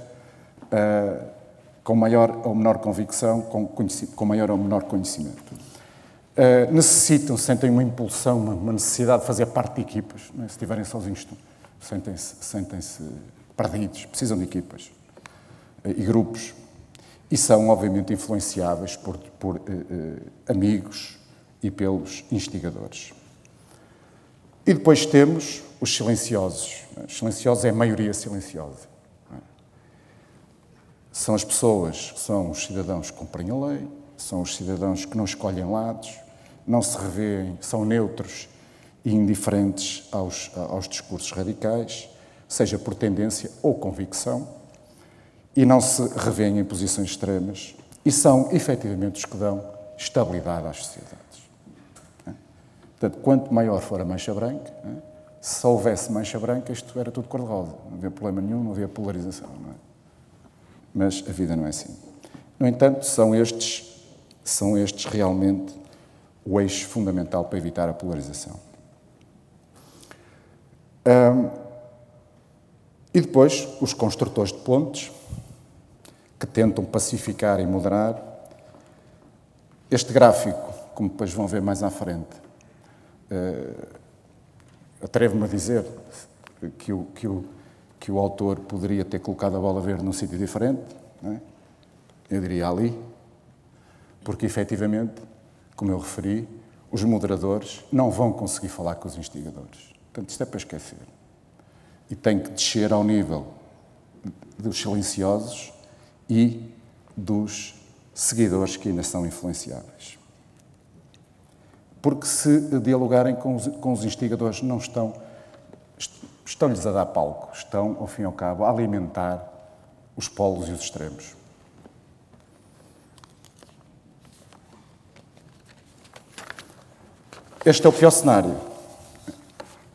com maior ou menor convicção, com maior ou menor conhecimento. Sentem uma impulsão, uma necessidade de fazer parte de equipas. Não é? Se estiverem sozinhos, sentem-se perdidos, precisam de equipas e grupos. E são, obviamente, influenciáveis por amigos e pelos instigadores. E depois temos os silenciosos. Os silenciosos é a maioria silenciosa. São as pessoas, são os cidadãos que cumprem a lei, são os cidadãos que não escolhem lados, não se revêem, são neutros e indiferentes aos discursos radicais, seja por tendência ou convicção, e não se revêem em posições extremas, e são, efetivamente, os que dão estabilidade às sociedades. Portanto, quanto maior for a mancha branca, se houvesse mancha branca, isto era tudo cor-de-rosa, não havia problema nenhum, não havia polarização, não é? Mas a vida não é assim. No entanto, são estes realmente o eixo fundamental para evitar a polarização. E depois, os construtores de pontes, que tentam pacificar e moderar. Este gráfico, como depois vão ver mais à frente, atrevo-me a dizer que o autor poderia ter colocado a bola verde num sítio diferente, não é? Eu diria ali, porque, efetivamente, como eu referi, os moderadores não vão conseguir falar com os instigadores. Portanto, isto é para esquecer. E tem que descer ao nível dos silenciosos e dos seguidores que ainda são influenciáveis. Porque se dialogarem com os instigadores, não estão-lhes a dar palco, estão, ao fim e ao cabo, a alimentar os polos e os extremos. Este é o pior cenário.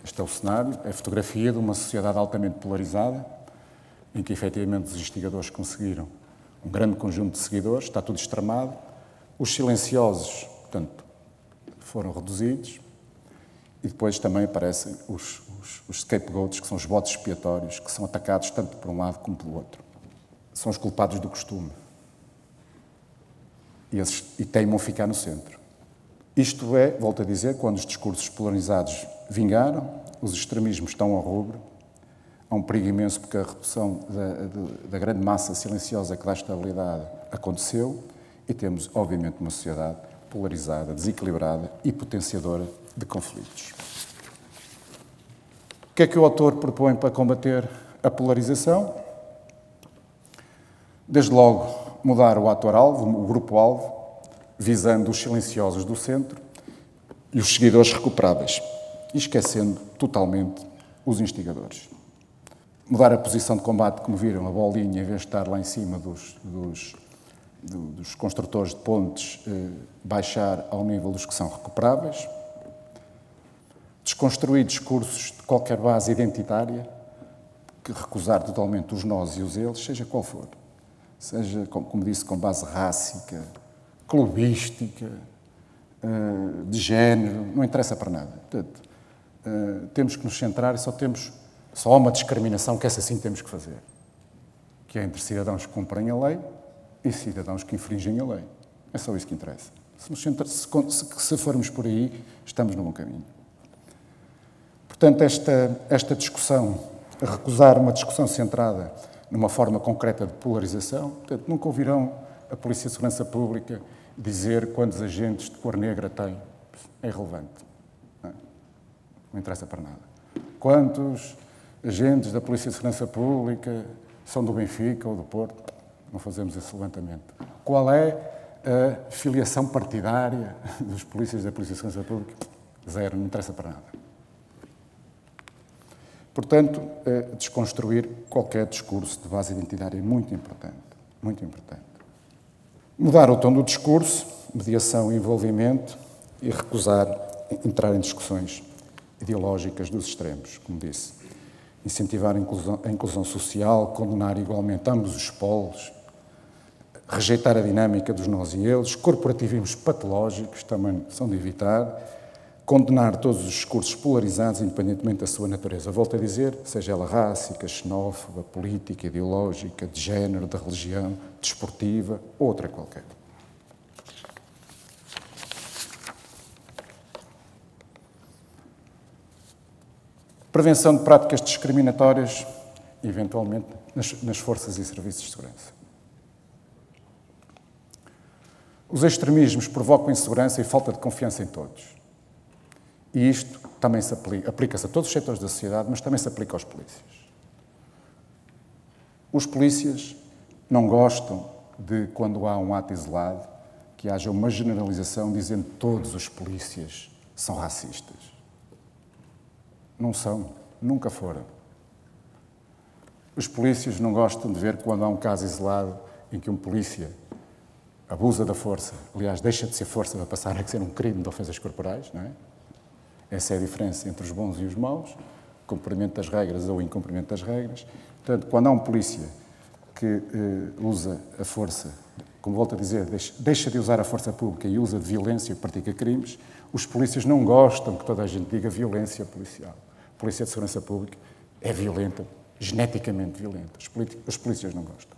Este é o cenário, é a fotografia de uma sociedade altamente polarizada, em que, efetivamente, os instigadores conseguiram um grande conjunto de seguidores, está tudo extremado. Os silenciosos, portanto, foram reduzidos. E depois também aparecem os scapegoats, que são os bodes expiatórios, que são atacados tanto por um lado como pelo outro. São os culpados do costume. E teimam ficar no centro. Isto é, volto a dizer, quando os discursos polarizados vingaram, os extremismos estão ao rubro, há um perigo imenso porque a redução da grande massa silenciosa que dá estabilidade aconteceu e temos, obviamente, uma sociedade polarizada, desequilibrada e potenciadora de conflitos. O que é que o autor propõe para combater a polarização? Desde logo, mudar o ator-alvo, o grupo-alvo, visando os silenciosos do centro e os seguidores recuperáveis, e esquecendo totalmente os instigadores. Mudar a posição de combate, como viram, a bolinha, em vez de estar lá em cima dos construtores de pontes, baixar ao nível dos que são recuperáveis. Desconstruir discursos de qualquer base identitária, que recusar totalmente os nós e os eles, seja qual for. Seja, como disse, com base rássica, clubística, de género, não interessa para nada. Portanto, temos que nos centrar e só há uma discriminação que essa sim temos que fazer, que é entre cidadãos que cumprem a lei e cidadãos que infringem a lei. É só isso que interessa. Se formos por aí, estamos no bom caminho. Portanto, esta discussão, recusar uma discussão centrada numa forma concreta de polarização, portanto, nunca ouvirão a Polícia de Segurança Pública dizer quantos agentes de cor negra tem. É irrelevante. Não interessa para nada. Quantos agentes da Polícia de Segurança Pública são do Benfica ou do Porto? Não fazemos esse levantamento. Qual é a filiação partidária dos polícias da Polícia de Segurança Pública? Zero, não interessa para nada. Portanto, desconstruir qualquer discurso de base identitária é muito importante. Muito importante. Mudar o tom do discurso, mediação e envolvimento, e recusar entrar em discussões ideológicas dos extremos, como disse. Incentivar a inclusão social, condenar igualmente ambos os polos, rejeitar a dinâmica dos nós e eles, corporativismos patológicos também são de evitar, condenar todos os discursos polarizados, independentemente da sua natureza. Volto a dizer, seja ela rássica, xenófoba, política, ideológica, de género, de religião, desportiva, ou outra qualquer. Prevenção de práticas discriminatórias, eventualmente, nas forças e serviços de segurança. Os extremismos provocam insegurança e falta de confiança em todos. E isto também aplica-se a todos os setores da sociedade, mas também se aplica aos polícias. Os polícias não gostam de, quando há um ato isolado, que haja uma generalização dizendo que todos os polícias são racistas. Não são, nunca foram. Os polícias não gostam de ver quando há um caso isolado em que um polícia abusa da força, aliás, deixa de ser força para passar a ser um crime de ofensas corporais, não é? Essa é a diferença entre os bons e os maus, cumprimento das regras ou incumprimento das regras. Portanto, quando há um polícia que usa a força, como volto a dizer, deixa de usar a força pública e usa de violência e pratica crimes, os polícias não gostam que toda a gente diga violência policial. A Polícia de Segurança Pública é violenta, geneticamente violenta. Os polícias não gostam.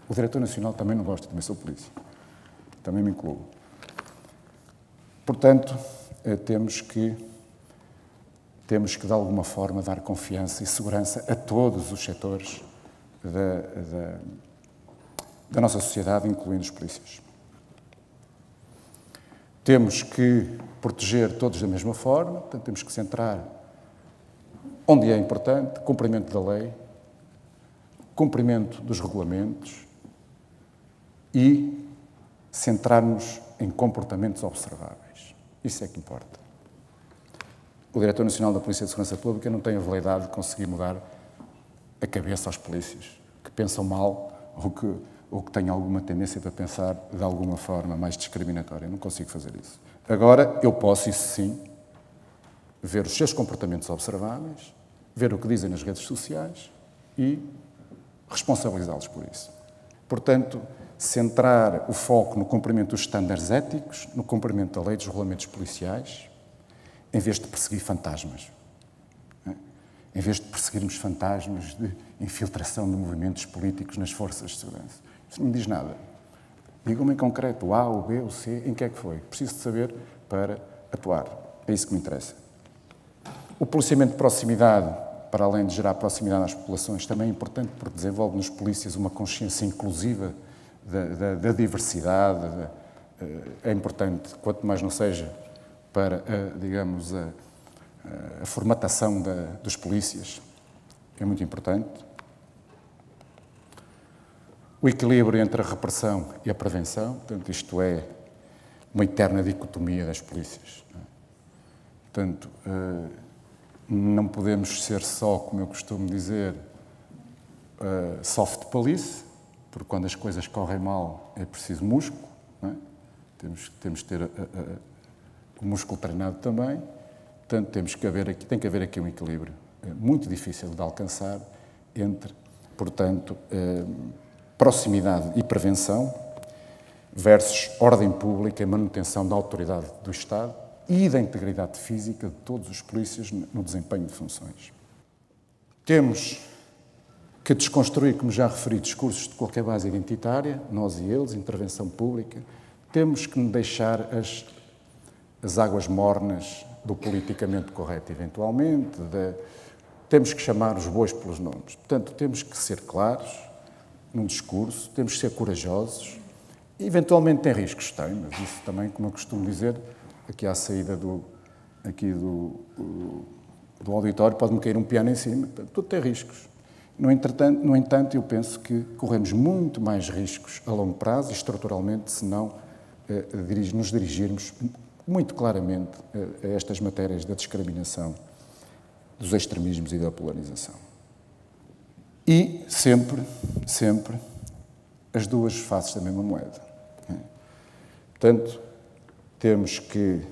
O Diretor Nacional também não gosta, também sou polícia. Também me incluo. Portanto, temos que, de alguma forma, dar confiança e segurança a todos os setores da nossa sociedade, incluindo os polícias. Temos que proteger todos da mesma forma, portanto, temos que centrar onde é importante, cumprimento da lei, cumprimento dos regulamentos e centrar-nos em comportamentos observáveis. Isso é que importa. O Diretor Nacional da Polícia de Segurança Pública não tem a validade de conseguir mudar a cabeça aos polícias, que pensam mal ou que têm alguma tendência para pensar de alguma forma mais discriminatória. Não consigo fazer isso. Agora, eu posso, isso sim, ver os seus comportamentos observáveis, ver o que dizem nas redes sociais e responsabilizá-los por isso. Portanto, centrar o foco no cumprimento dos estándares éticos, no cumprimento da lei dos regulamentos policiais, em vez de perseguir fantasmas. Em vez de perseguirmos fantasmas de infiltração de movimentos políticos nas forças de segurança. Isso não me diz nada. Digam-me em concreto o A, o B, o C, em que é que foi. Preciso de saber para atuar. É isso que me interessa. O policiamento de proximidade, para além de gerar proximidade às populações, também é importante porque desenvolve nos polícias uma consciência inclusiva da diversidade. É importante, quanto mais não seja para, digamos, a formatação dos polícias. É muito importante. O equilíbrio entre a repressão e a prevenção, portanto, isto é, uma eterna dicotomia das polícias. Portanto, não podemos ser só, como eu costumo dizer, soft police, porque quando as coisas correm mal é preciso músculo, não é? Temos que ter o músculo treinado também. Portanto, tem que haver aqui um equilíbrio muito difícil de alcançar entre, portanto, proximidade e prevenção versus ordem pública e manutenção da autoridade do Estado e da integridade física de todos os polícias no desempenho de funções. Temos que desconstruir, como já referi, discursos de qualquer base identitária, nós e eles, intervenção pública. Temos que deixar as águas mornas do politicamente correto, eventualmente. Temos que chamar os bois pelos nomes. Portanto, temos que ser claros num discurso, temos que ser corajosos. Eventualmente tem riscos, tem, mas isso também, como eu costumo dizer, aqui à saída do auditório pode-me cair um piano em cima. Portanto, tudo tem riscos. No entanto, eu penso que corremos muito mais riscos a longo prazo e estruturalmente se não nos dirigirmos muito claramente a estas matérias da discriminação, dos extremismos e da polarização. E sempre as duas faces da mesma moeda. Portanto, temos que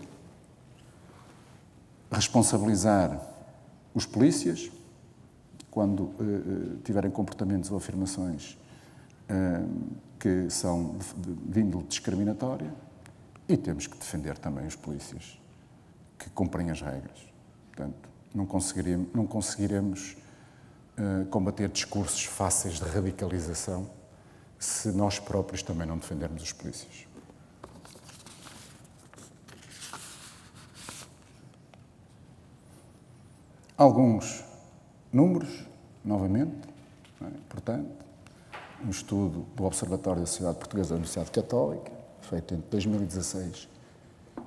responsabilizar os polícias quando tiverem comportamentos ou afirmações que são de índole discriminatória, e temos que defender também os polícias que cumprem as regras. Portanto, não conseguiremos combater discursos fáceis de radicalização se nós próprios também não defendermos os polícias. Alguns números, novamente, portanto, um estudo do Observatório da Sociedade Portuguesa da Universidade Católica, feito entre 2016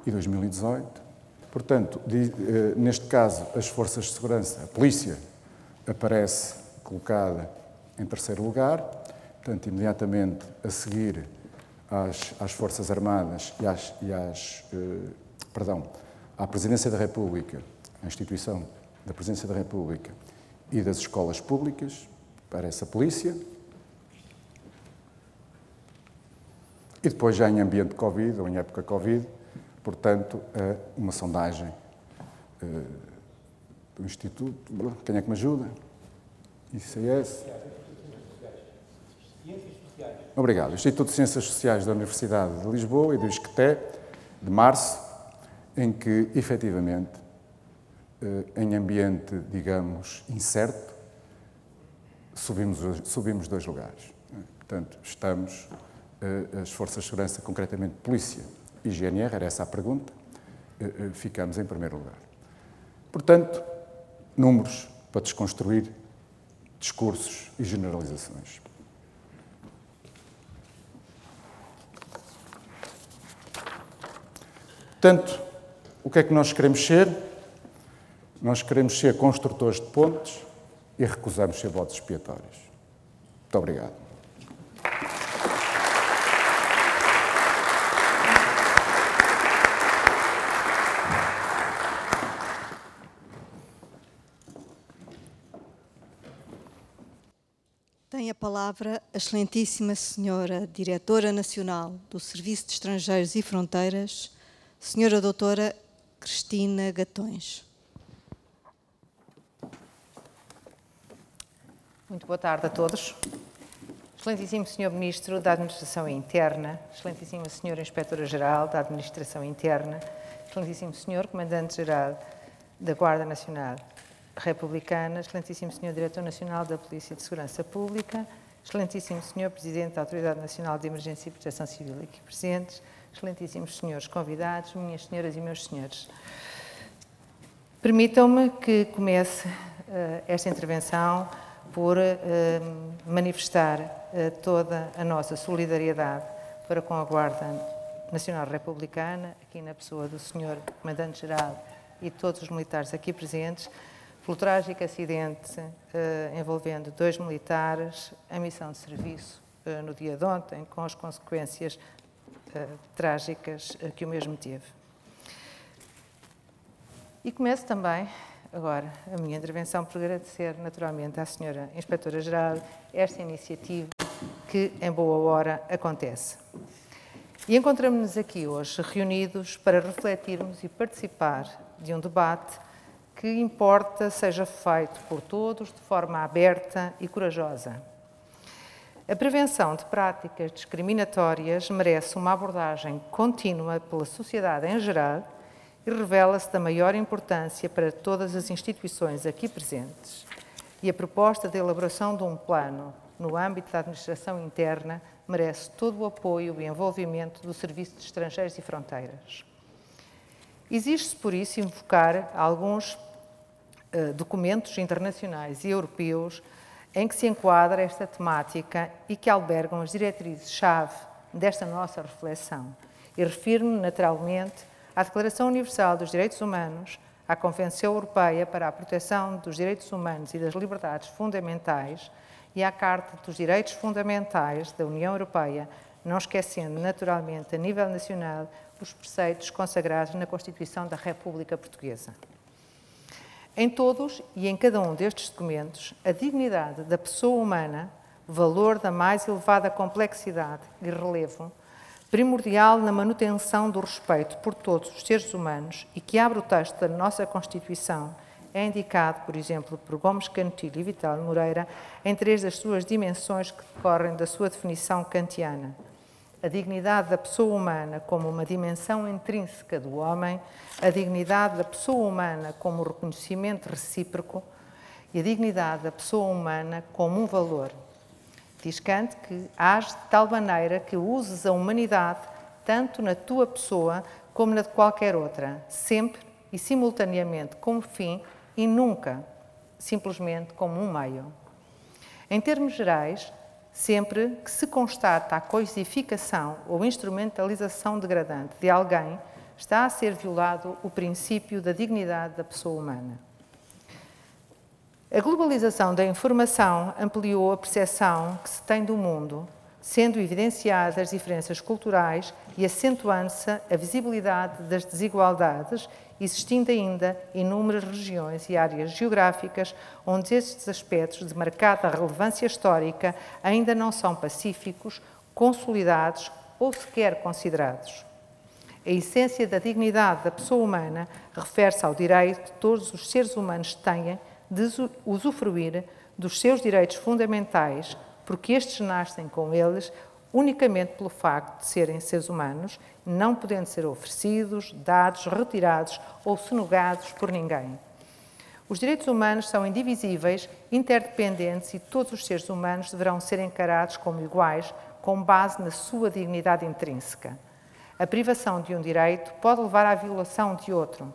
e 2018. Portanto, neste caso, as forças de segurança, a polícia, aparece colocada em terceiro lugar, portanto, imediatamente a seguir às Forças Armadas à Presidência da República, à instituição da Presidência da República e das escolas públicas, aparece a polícia. E depois, já em ambiente Covid, ou em época Covid, portanto, uma sondagem do Instituto, quem é que me ajuda? ICS? Obrigado. Instituto de Ciências Sociais da Universidade de Lisboa e do ISCTE, de março, em que, efetivamente, em ambiente, digamos, incerto, subimos 2 lugares. Portanto, estamos, as Forças de Segurança, concretamente Polícia e GNR, era essa a pergunta, ficamos em primeiro lugar. Portanto, números para desconstruir discursos e generalizações. Portanto, o que é que nós queremos ser? Nós queremos ser construtores de pontes e recusamos ser bodes expiatórios. Muito obrigado. Tem a palavra a excelentíssima senhora Diretora Nacional do Serviço de Estrangeiros e Fronteiras, senhora doutora Cristina Gatões. Muito boa tarde a todos. Excelentíssimo Sr. Ministro da Administração Interna, Excelentíssima Senhora Inspetora-Geral da Administração Interna, Excelentíssimo Sr. Comandante-Geral da Guarda Nacional Republicana, Excelentíssimo Sr. Diretor Nacional da Polícia de Segurança Pública, Excelentíssimo Sr. Presidente da Autoridade Nacional de Emergência e Proteção Civil aqui presentes, Excelentíssimos Senhores convidados, minhas senhoras e meus senhores. Permitam-me que comece esta intervenção por manifestar toda a nossa solidariedade para com a Guarda Nacional Republicana, aqui na pessoa do Sr. Comandante-Geral e de todos os militares aqui presentes, pelo trágico acidente envolvendo 2 militares em missão de serviço no dia de ontem, com as consequências trágicas que o mesmo teve. E começo também, agora, a minha intervenção por agradecer naturalmente à Sra. Inspetora-Geral esta iniciativa que, em boa hora, acontece. E encontramos-nos aqui hoje reunidos para refletirmos e participar de um debate que importa seja feito por todos de forma aberta e corajosa. A prevenção de práticas discriminatórias merece uma abordagem contínua pela sociedade em geral e revela-se da maior importância para todas as instituições aqui presentes. E a proposta de elaboração de um plano no âmbito da administração interna merece todo o apoio e envolvimento do Serviço de Estrangeiros e Fronteiras. Exige-se, por isso, invocar alguns documentos internacionais e europeus em que se enquadra esta temática e que albergam as diretrizes-chave desta nossa reflexão. E refiro-me, naturalmente, à Declaração Universal dos Direitos Humanos, à Convenção Europeia para a Proteção dos Direitos Humanos e das Liberdades Fundamentais e à Carta dos Direitos Fundamentais da União Europeia, não esquecendo, naturalmente, a nível nacional, os preceitos consagrados na Constituição da República Portuguesa. Em todos e em cada um destes documentos, a dignidade da pessoa humana, valor da mais elevada complexidade e relevo, primordial na manutenção do respeito por todos os seres humanos e que abre o texto da nossa Constituição, é indicado, por exemplo, por Gomes Canutilho e Vital Moreira, em 3 das suas dimensões que decorrem da sua definição kantiana. A dignidade da pessoa humana como uma dimensão intrínseca do homem, a dignidade da pessoa humana como um reconhecimento recíproco e a dignidade da pessoa humana como um valor. Diz Kant que age de tal maneira que uses a humanidade tanto na tua pessoa como na de qualquer outra, sempre e simultaneamente como fim e nunca simplesmente como um meio. Em termos gerais, sempre que se constata a coisificação ou instrumentalização degradante de alguém, está a ser violado o princípio da dignidade da pessoa humana. A globalização da informação ampliou a percepção que se tem do mundo, sendo evidenciadas as diferenças culturais e acentuando-se a visibilidade das desigualdades, existindo ainda inúmeras regiões e áreas geográficas onde estes aspectos de marcada relevância histórica ainda não são pacíficos, consolidados ou sequer considerados. A essência da dignidade da pessoa humana refere-se ao direito que todos os seres humanos têm de usufruir dos seus direitos fundamentais, porque estes nascem com eles unicamente pelo facto de serem seres humanos, não podendo ser oferecidos, dados, retirados ou sonegados por ninguém. Os direitos humanos são indivisíveis, interdependentes e todos os seres humanos deverão ser encarados como iguais, com base na sua dignidade intrínseca. A privação de um direito pode levar à violação de outro.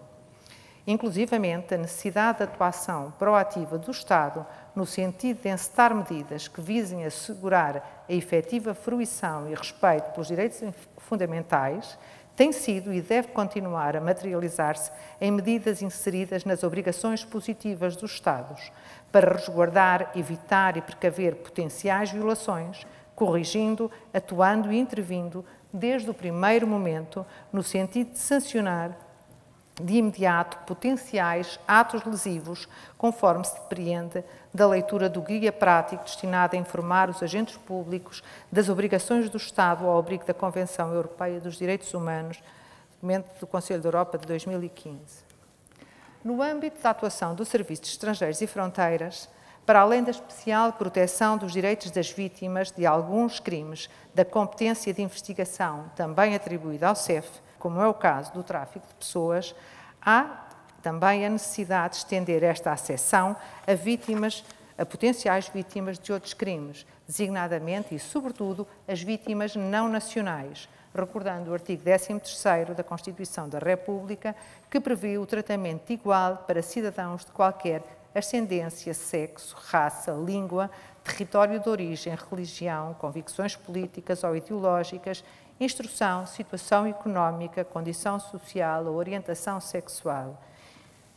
Inclusivamente, a necessidade de atuação proativa do Estado no sentido de encetar medidas que visem assegurar a efetiva fruição e respeito pelos direitos fundamentais tem sido e deve continuar a materializar-se em medidas inseridas nas obrigações positivas dos Estados para resguardar, evitar e precaver potenciais violações, corrigindo, atuando e intervindo desde o primeiro momento no sentido de sancionar de imediato potenciais atos lesivos, conforme se depreende da leitura do guia prático destinado a informar os agentes públicos das obrigações do Estado ao abrigo da Convenção Europeia dos Direitos Humanos, documento do Conselho da Europa de 2015. No âmbito da atuação do Serviço de Estrangeiros e Fronteiras, para além da especial proteção dos direitos das vítimas de alguns crimes da competência de investigação também atribuída ao CEF, como é o caso do tráfico de pessoas, há também a necessidade de estender esta acessão a potenciais vítimas de outros crimes, designadamente e, sobretudo, as vítimas não nacionais, recordando o artigo 13º da Constituição da República, que prevê o tratamento igual para cidadãos de qualquer ascendência, sexo, raça, língua, território de origem, religião, convicções políticas ou ideológicas, instrução, situação económica, condição social ou orientação sexual,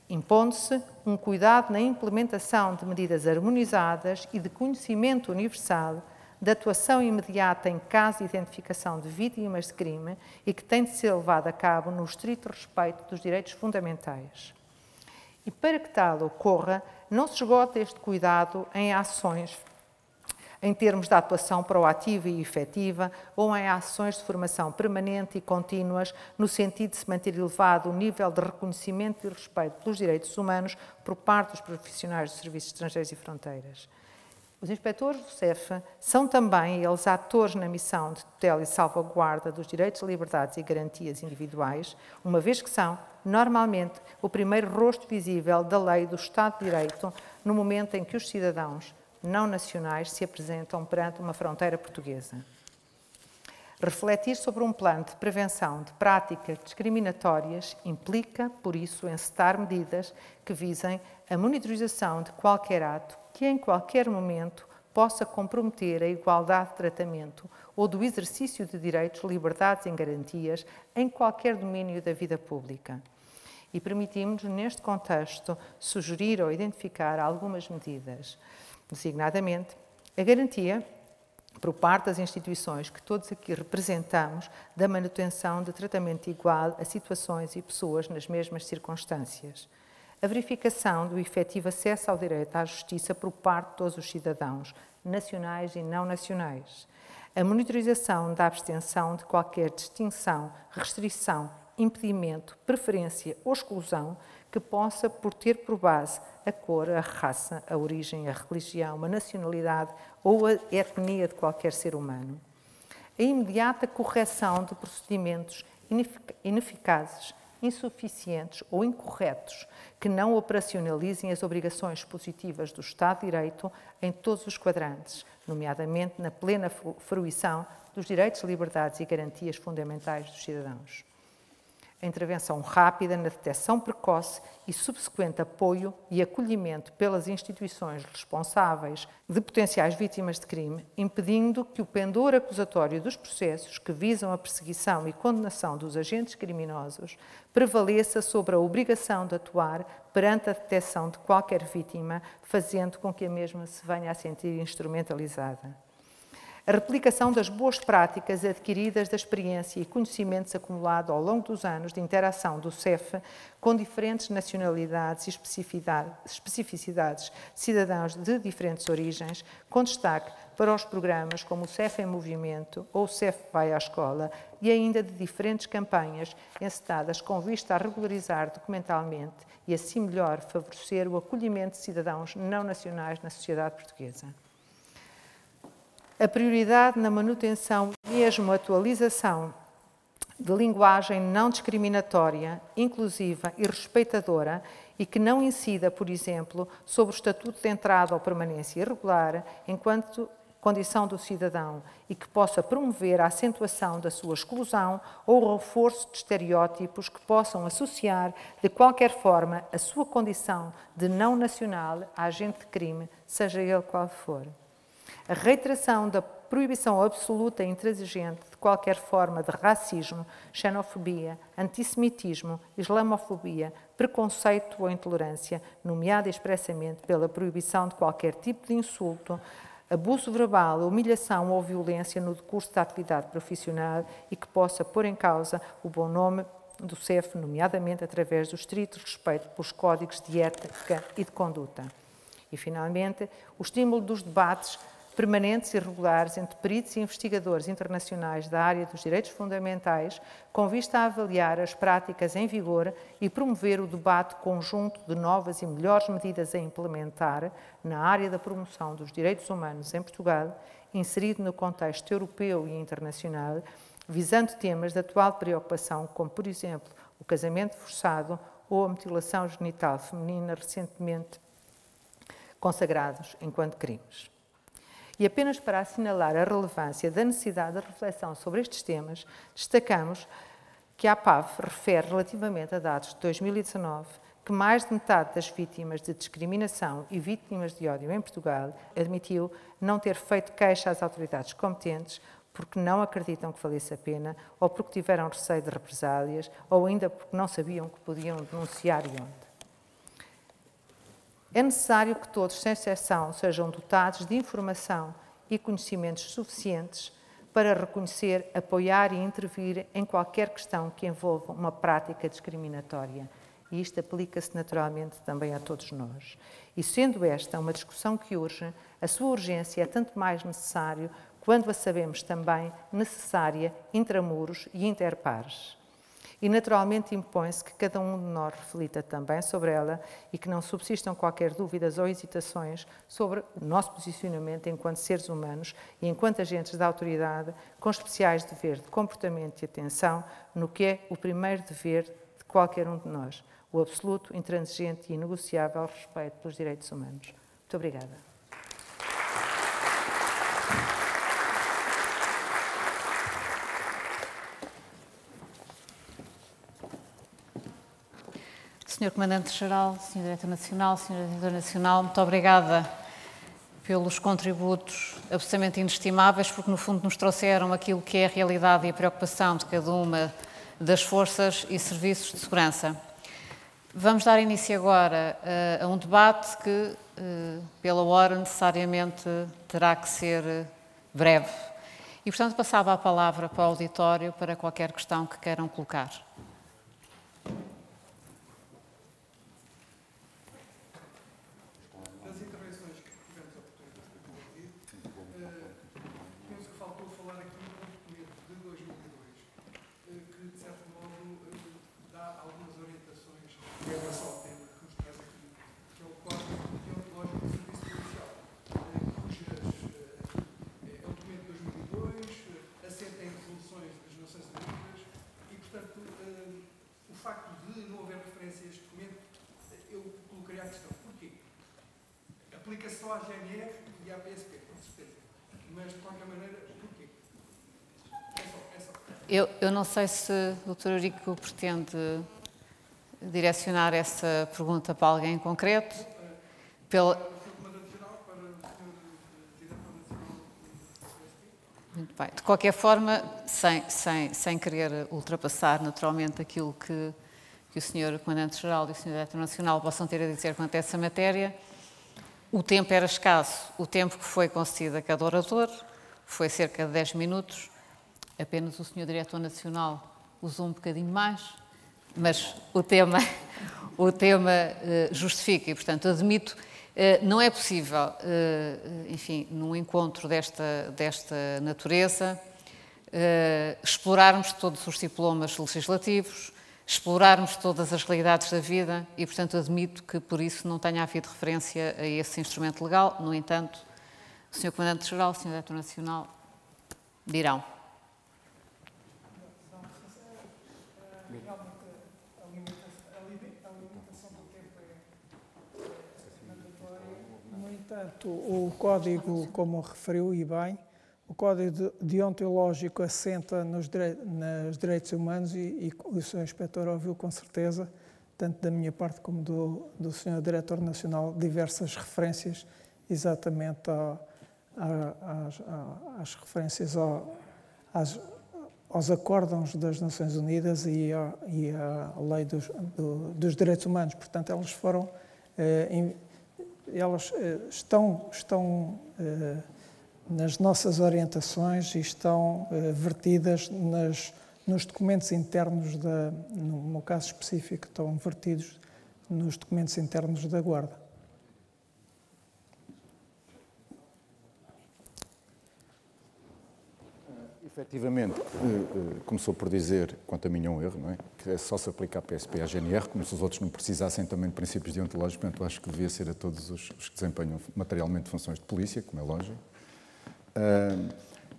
impondo-se um cuidado na implementação de medidas harmonizadas e de conhecimento universal de atuação imediata em caso de identificação de vítimas de crime e que tem de ser levado a cabo no estrito respeito dos direitos fundamentais. E para que tal ocorra, não se esgota este cuidado em ações em termos de atuação proativa e efetiva ou em ações de formação permanente e contínuas no sentido de se manter elevado o nível de reconhecimento e respeito pelos direitos humanos por parte dos profissionais dos Serviços Estrangeiros e Fronteiras. Os inspectores do CEF são também eles atores na missão de tutela e salvaguarda dos direitos, liberdades e garantias individuais, uma vez que são, normalmente, o primeiro rosto visível da lei do Estado de Direito no momento em que os cidadãos não nacionais se apresentam perante uma fronteira portuguesa. Refletir sobre um plano de prevenção de práticas discriminatórias implica, por isso, encetar medidas que visem a monitorização de qualquer ato que, em qualquer momento, possa comprometer a igualdade de tratamento ou do exercício de direitos, liberdades e garantias em qualquer domínio da vida pública. E permitimos-nos, neste contexto, sugerir ou identificar algumas medidas, designadamente a garantia, por parte das instituições que todos aqui representamos, da manutenção de tratamento igual a situações e pessoas nas mesmas circunstâncias. A verificação do efetivo acesso ao direito à justiça por parte de todos os cidadãos, nacionais e não nacionais. A monitorização da abstenção de qualquer distinção, restrição, impedimento, preferência ou exclusão que possa ter por base a cor, a raça, a origem, a religião, a nacionalidade ou a etnia de qualquer ser humano. A imediata correção de procedimentos ineficazes, insuficientes ou incorretos que não operacionalizem as obrigações positivas do Estado de Direito em todos os quadrantes, nomeadamente na plena fruição dos direitos, liberdades e garantias fundamentais dos cidadãos. A intervenção rápida na detecção precoce e subsequente apoio e acolhimento pelas instituições responsáveis de potenciais vítimas de crime, impedindo que o pendor acusatório dos processos que visam a perseguição e condenação dos agentes criminosos prevaleça sobre a obrigação de atuar perante a detecção de qualquer vítima, fazendo com que a mesma se venha a sentir instrumentalizada. A replicação das boas práticas adquiridas da experiência e conhecimentos acumulados ao longo dos anos de interação do CEF com diferentes nacionalidades e especificidades de cidadãos de diferentes origens, com destaque para os programas como o CEF em Movimento ou o CEF Vai à Escola e ainda de diferentes campanhas encetadas com vista a regularizar documentalmente e assim melhor favorecer o acolhimento de cidadãos não nacionais na sociedade portuguesa. A prioridade na manutenção e mesmo atualização de linguagem não discriminatória, inclusiva e respeitadora e que não incida, por exemplo, sobre o estatuto de entrada ou permanência irregular enquanto condição do cidadão e que possa promover a acentuação da sua exclusão ou o reforço de estereótipos que possam associar de qualquer forma a sua condição de não nacional a agente de crime, seja ele qual for. A reiteração da proibição absoluta e intransigente de qualquer forma de racismo, xenofobia, antissemitismo, islamofobia, preconceito ou intolerância, nomeada expressamente pela proibição de qualquer tipo de insulto, abuso verbal, humilhação ou violência no decurso da atividade profissional e que possa pôr em causa o bom nome do CEF, nomeadamente através do estrito respeito pelos códigos de ética e de conduta. E, finalmente, o estímulo dos debates permanentes e regulares entre peritos e investigadores internacionais da área dos direitos fundamentais, com vista a avaliar as práticas em vigor e promover o debate conjunto de novas e melhores medidas a implementar na área da promoção dos direitos humanos em Portugal, inserido no contexto europeu e internacional, visando temas de atual preocupação, como, por exemplo, o casamento forçado ou a mutilação genital feminina recentemente consagrados enquanto crimes. E apenas para assinalar a relevância da necessidade de reflexão sobre estes temas, destacamos que a APAV refere relativamente a dados de 2019 que mais de metade das vítimas de discriminação e vítimas de ódio em Portugal admitiu não ter feito queixa às autoridades competentes porque não acreditam que valesse a pena ou porque tiveram receio de represálias ou ainda porque não sabiam que podiam denunciar e onde. É necessário que todos, sem exceção, sejam dotados de informação e conhecimentos suficientes para reconhecer, apoiar e intervir em qualquer questão que envolva uma prática discriminatória. E isto aplica-se naturalmente também a todos nós. E sendo esta uma discussão que urge, a sua urgência é tanto mais necessário quando a sabemos também necessária intramuros e interpares. E naturalmente impõe-se que cada um de nós reflita também sobre ela e que não subsistam qualquer dúvidas ou hesitações sobre o nosso posicionamento enquanto seres humanos e enquanto agentes da autoridade, com especiais deveres de comportamento e atenção no que é o primeiro dever de qualquer um de nós, o absoluto, intransigente e inegociável respeito pelos direitos humanos. Muito obrigada. Sr. Comandante-Geral, Sr. Diretor Nacional, Sr. Diretor Nacional, muito obrigada pelos contributos absolutamente inestimáveis, porque no fundo nos trouxeram aquilo que é a realidade e a preocupação de cada uma das forças e serviços de segurança. Vamos dar início agora a um debate que, pela hora, necessariamente terá que ser breve. E, portanto, passava a palavra para o auditório para qualquer questão que queiram colocar. Aplica-se só à GNR e à PSP, com certeza. Mas, de qualquer maneira, porquê? É só. Eu não sei se o Dr. Eurico pretende direcionar essa pergunta para alguém em concreto. Pela... Muito bem. De qualquer forma, sem querer ultrapassar naturalmente aquilo que o Sr. Comandante-Geral e o Sr. Diretor Nacional possam ter a dizer quanto a essa matéria, o tempo era escasso. O tempo que foi concedido a cada orador foi cerca de 10 minutos. Apenas o Sr. Diretor Nacional usou um bocadinho mais, mas o tema justifica e, portanto, admito, não é possível, enfim, num encontro desta natureza, explorarmos todos os diplomas legislativos, explorarmos todas as realidades da vida e, portanto, admito que por isso não tenha havido referência a esse instrumento legal. No entanto, o Sr. Comandante-Geral, o Sr. Diretor Nacional dirão. No entanto, o Código, como referiu e bem, o Código deontológico assenta nos direitos humanos e o Sr. Inspetor ouviu com certeza, tanto da minha parte como do Sr. Diretor Nacional, diversas referências exatamente às referências aos acórdãos das Nações Unidas e à lei dos direitos humanos. Portanto, elas estão nas nossas orientações e estão vertidas nos documentos internos, no meu caso específico, estão vertidos nos documentos internos da Guarda. Efetivamente, começou por dizer, quanto a mim é um erro, não é? Que é só se aplica à PSP e à GNR, como se os outros não precisassem também de princípios deontológicos, portanto, acho que devia ser a todos os que desempenham materialmente funções de polícia, como é lógico.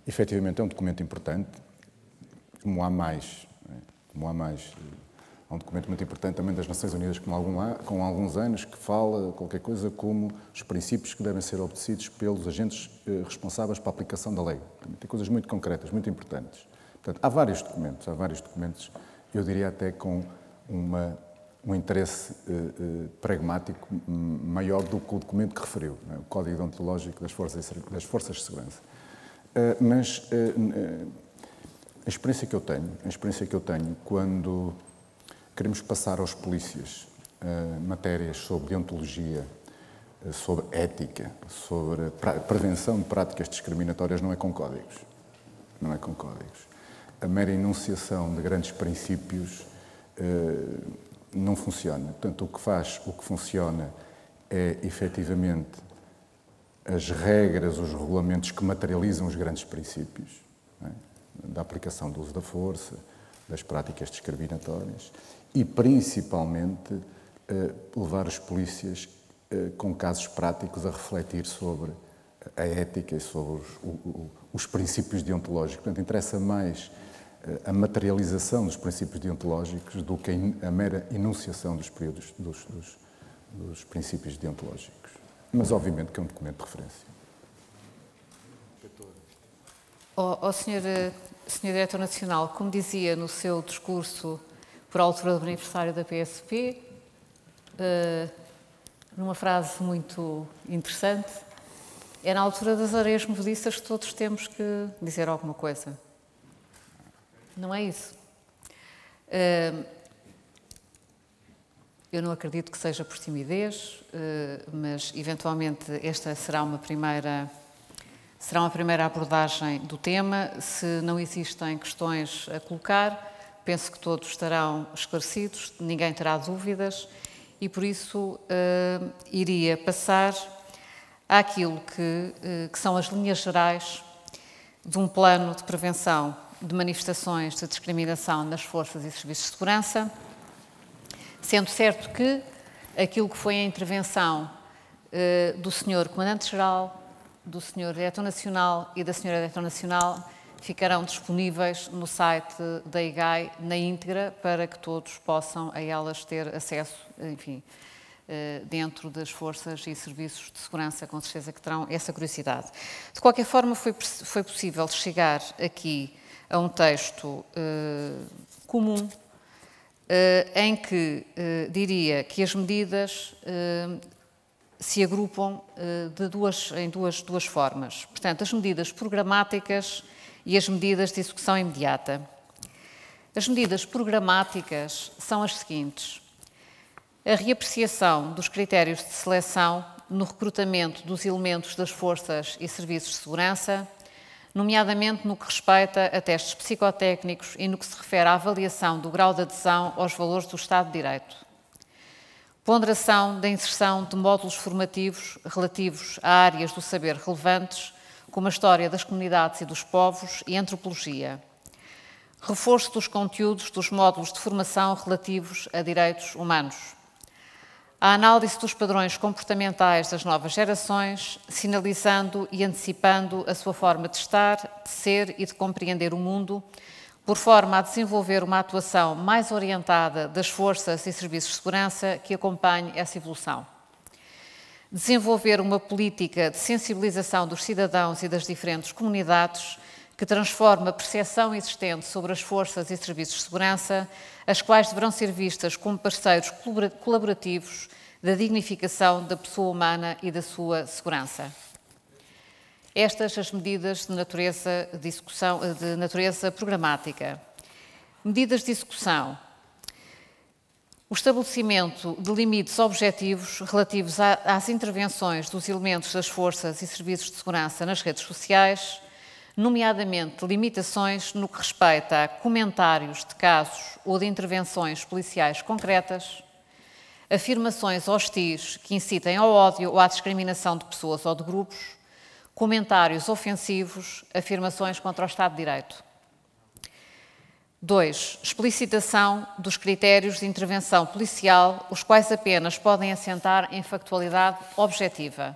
Efetivamente é um documento importante, como há mais, há um documento muito importante também das Nações Unidas com alguns anos que fala qualquer coisa como os princípios que devem ser obedecidos pelos agentes responsáveis pela aplicação da lei. Tem coisas muito concretas, muito importantes. Portanto, há vários documentos, eu diria até com um interesse pragmático maior do que o documento que referiu, o Código Deontológico das Forças de Segurança. Mas a experiência que eu tenho quando queremos passar aos polícias matérias sobre deontologia sobre ética, sobre prevenção de práticas discriminatórias não é com códigos. Não é com códigos. A mera enunciação de grandes princípios não funciona. Portanto, o que funciona é, efetivamente, as regras, os regulamentos que materializam os grandes princípios, não é? Da aplicação do uso da força, das práticas discriminatórias e, principalmente, levar os polícias com casos práticos a refletir sobre a ética e sobre os princípios deontológicos. Portanto, interessa mais a materialização dos princípios deontológicos do que a mera enunciação dos princípios deontológicos. Mas, obviamente, que é um documento de referência. Senhor Diretor Nacional, como dizia no seu discurso por altura do aniversário da PSP, numa frase muito interessante, é na altura das areias movediças que todos temos que dizer alguma coisa. Não é isso? Eu não acredito que seja por timidez, mas eventualmente esta será uma primeira abordagem do tema. Se não existem questões a colocar, penso que todos estarão esclarecidos, ninguém terá dúvidas e por isso iria passar àquilo que são as linhas gerais de um plano de prevenção de manifestações de discriminação nas forças e serviços de segurança, sendo certo que aquilo que foi a intervenção do Sr. Comandante-Geral, do Sr. Diretor Nacional e da Sra. Diretora Nacional ficarão disponíveis no site da IGAI na íntegra para que todos possam a elas ter acesso, enfim, dentro das forças e serviços de segurança, com certeza que terão essa curiosidade. De qualquer forma, foi possível chegar aqui a um texto comum em que diria que as medidas se agrupam em duas formas. Portanto, as medidas programáticas e as medidas de execução imediata. As medidas programáticas são as seguintes: a reapreciação dos critérios de seleção no recrutamento dos elementos das forças e serviços de segurança, nomeadamente no que respeita a testes psicotécnicos e no que se refere à avaliação do grau de adesão aos valores do Estado de Direito. Ponderação da inserção de módulos formativos relativos a áreas do saber relevantes, como a história das comunidades e dos povos e a antropologia. Reforço dos conteúdos dos módulos de formação relativos a direitos humanos. A análise dos padrões comportamentais das novas gerações, sinalizando e antecipando a sua forma de estar, de ser e de compreender o mundo, por forma a desenvolver uma atuação mais orientada das forças e serviços de segurança que acompanhe essa evolução. Desenvolver uma política de sensibilização dos cidadãos e das diferentes comunidades que transforme a percepção existente sobre as forças e serviços de segurança, as quais deverão ser vistas como parceiros colaborativos da dignificação da pessoa humana e da sua segurança. Estas as medidas de natureza de execução, de natureza programática. Medidas de execução. O estabelecimento de limites objetivos relativos às intervenções dos elementos das forças e serviços de segurança nas redes sociais, nomeadamente limitações no que respeita a comentários de casos ou de intervenções policiais concretas, afirmações hostis que incitem ao ódio ou à discriminação de pessoas ou de grupos, comentários ofensivos, afirmações contra o Estado de Direito. 2. Explicitação dos critérios de intervenção policial, os quais apenas podem assentar em factualidade objetiva.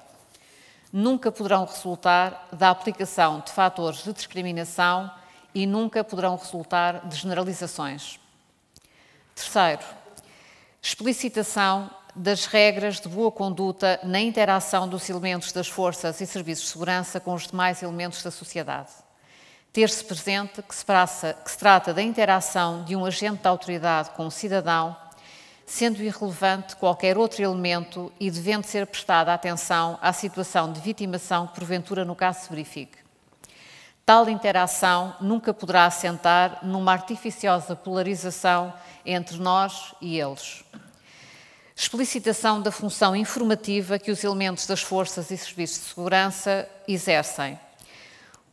Nunca poderão resultar da aplicação de fatores de discriminação e nunca poderão resultar de generalizações. 3. Explicitação das regras de boa conduta na interação dos elementos das forças e serviços de segurança com os demais elementos da sociedade. Ter-se presente que se trata da interação de um agente da autoridade com um cidadão, sendo irrelevante qualquer outro elemento e devendo ser prestada atenção à situação de vitimação que porventura no caso se verifique. Tal interação nunca poderá assentar numa artificiosa polarização entre nós e eles. Explicitação da função informativa que os elementos das forças e serviços de segurança exercem.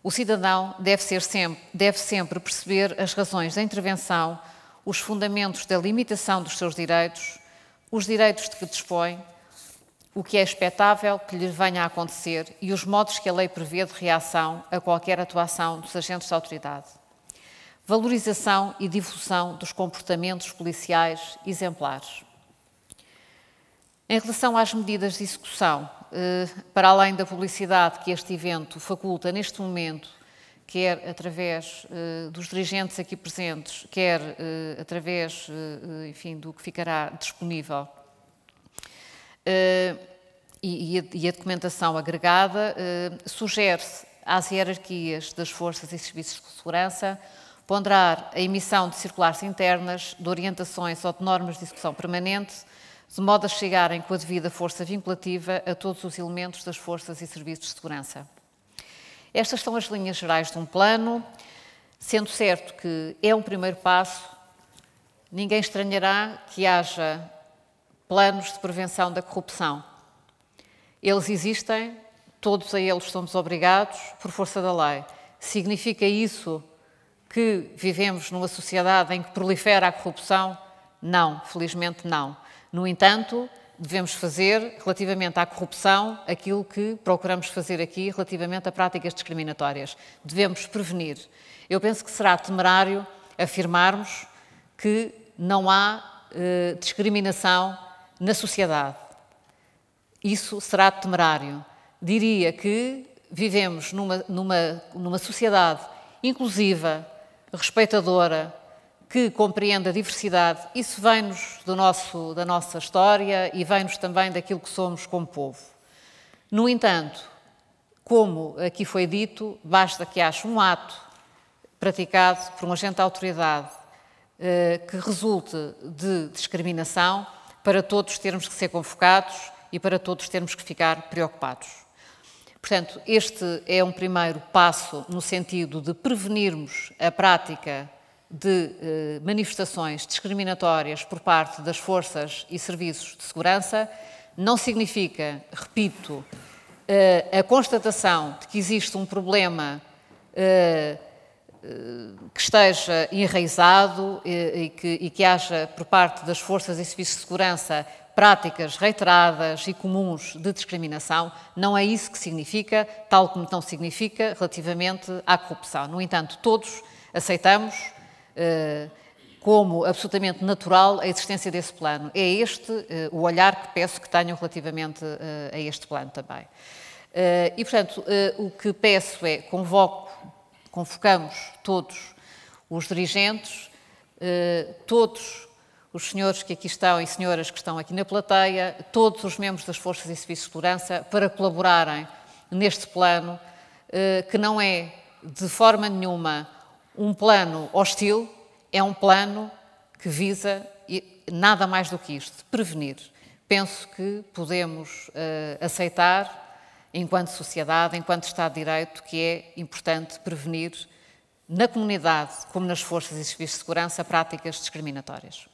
O cidadão deve sempre perceber as razões da intervenção, os fundamentos da limitação dos seus direitos, os direitos de que dispõe, o que é expectável que lhe venha a acontecer e os modos que a lei prevê de reação a qualquer atuação dos agentes de autoridade. Valorização e difusão dos comportamentos policiais exemplares. Em relação às medidas de execução, para além da publicidade que este evento faculta neste momento, quer através dos dirigentes aqui presentes, quer através, enfim, do que ficará disponível, e a documentação agregada, sugere-se às hierarquias das forças e serviços de segurança ponderar a emissão de circulares internas, de orientações ou de normas de execução permanente, de modo a chegarem com a devida força vinculativa a todos os elementos das forças e serviços de segurança. Estas são as linhas gerais de um plano, sendo certo que é um primeiro passo. Ninguém estranhará que haja planos de prevenção da corrupção. Eles existem, todos a eles somos obrigados por força da lei. Significa isso que vivemos numa sociedade em que prolifera a corrupção? Não, felizmente não. No entanto, devemos fazer, relativamente à corrupção, aquilo que procuramos fazer aqui relativamente a práticas discriminatórias. Devemos prevenir. Eu penso que será temerário afirmarmos que não há discriminação na sociedade. Isso será temerário. Diria que vivemos numa sociedade inclusiva, respeitadora, que compreende a diversidade. Isso vem-nos da nossa história e vem-nos também daquilo que somos como povo. No entanto, como aqui foi dito, basta que haja um ato praticado por um agente da autoridade que resulte de discriminação para todos termos que ser convocados e para todos termos que ficar preocupados. Portanto, este é um primeiro passo no sentido de prevenirmos a prática de manifestações discriminatórias por parte das forças e serviços de segurança. Não significa, repito, a constatação de que existe um problema que esteja enraizado e que haja por parte das forças e serviços de segurança práticas reiteradas e comuns de discriminação. Não é isso que significa, tal como não significa relativamente à corrupção. No entanto, todos aceitamos como absolutamente natural a existência desse plano. É este o olhar que peço que tenham relativamente a este plano também. E, portanto, o que peço é convocamos todos os dirigentes, todos os senhores que aqui estão e senhoras que estão aqui na plateia, todos os membros das forças e serviços de segurança para colaborarem neste plano, que não é de forma nenhuma um plano hostil, é um plano que visa nada mais do que isto, prevenir. Penso que podemos aceitar, enquanto sociedade, enquanto Estado de Direito, que é importante prevenir na comunidade, como nas forças e serviços de segurança, práticas discriminatórias.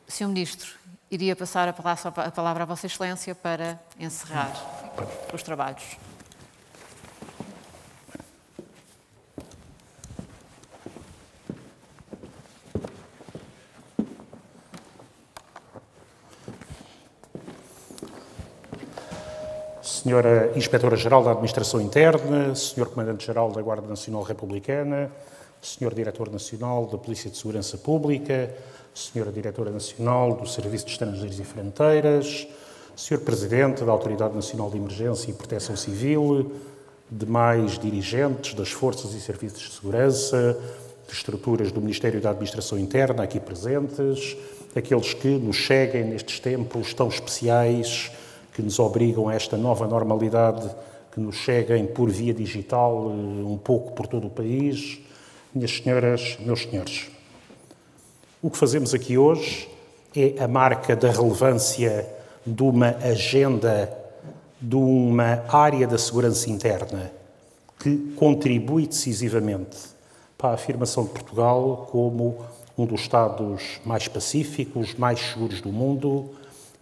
Sr. Ministro, iria passar a palavra à Vossa Excelência para encerrar os trabalhos. Senhora Inspetora-Geral da Administração Interna, Senhor Comandante-Geral da Guarda Nacional Republicana, Senhor Diretor Nacional da Polícia de Segurança Pública, Senhora Diretora Nacional do Serviço de Estrangeiros e Fronteiras, Senhor Presidente da Autoridade Nacional de Emergência e Proteção Civil, demais dirigentes das Forças e Serviços de Segurança, de estruturas do Ministério da Administração Interna aqui presentes, aqueles que nos seguem nestes tempos tão especiais que nos obrigam a esta nova normalidade, que nos seguem por via digital um pouco por todo o país. Minhas senhoras, meus senhores, o que fazemos aqui hoje é a marca da relevância de uma agenda, de uma área da segurança interna que contribui decisivamente para a afirmação de Portugal como um dos Estados mais pacíficos, mais seguros do mundo,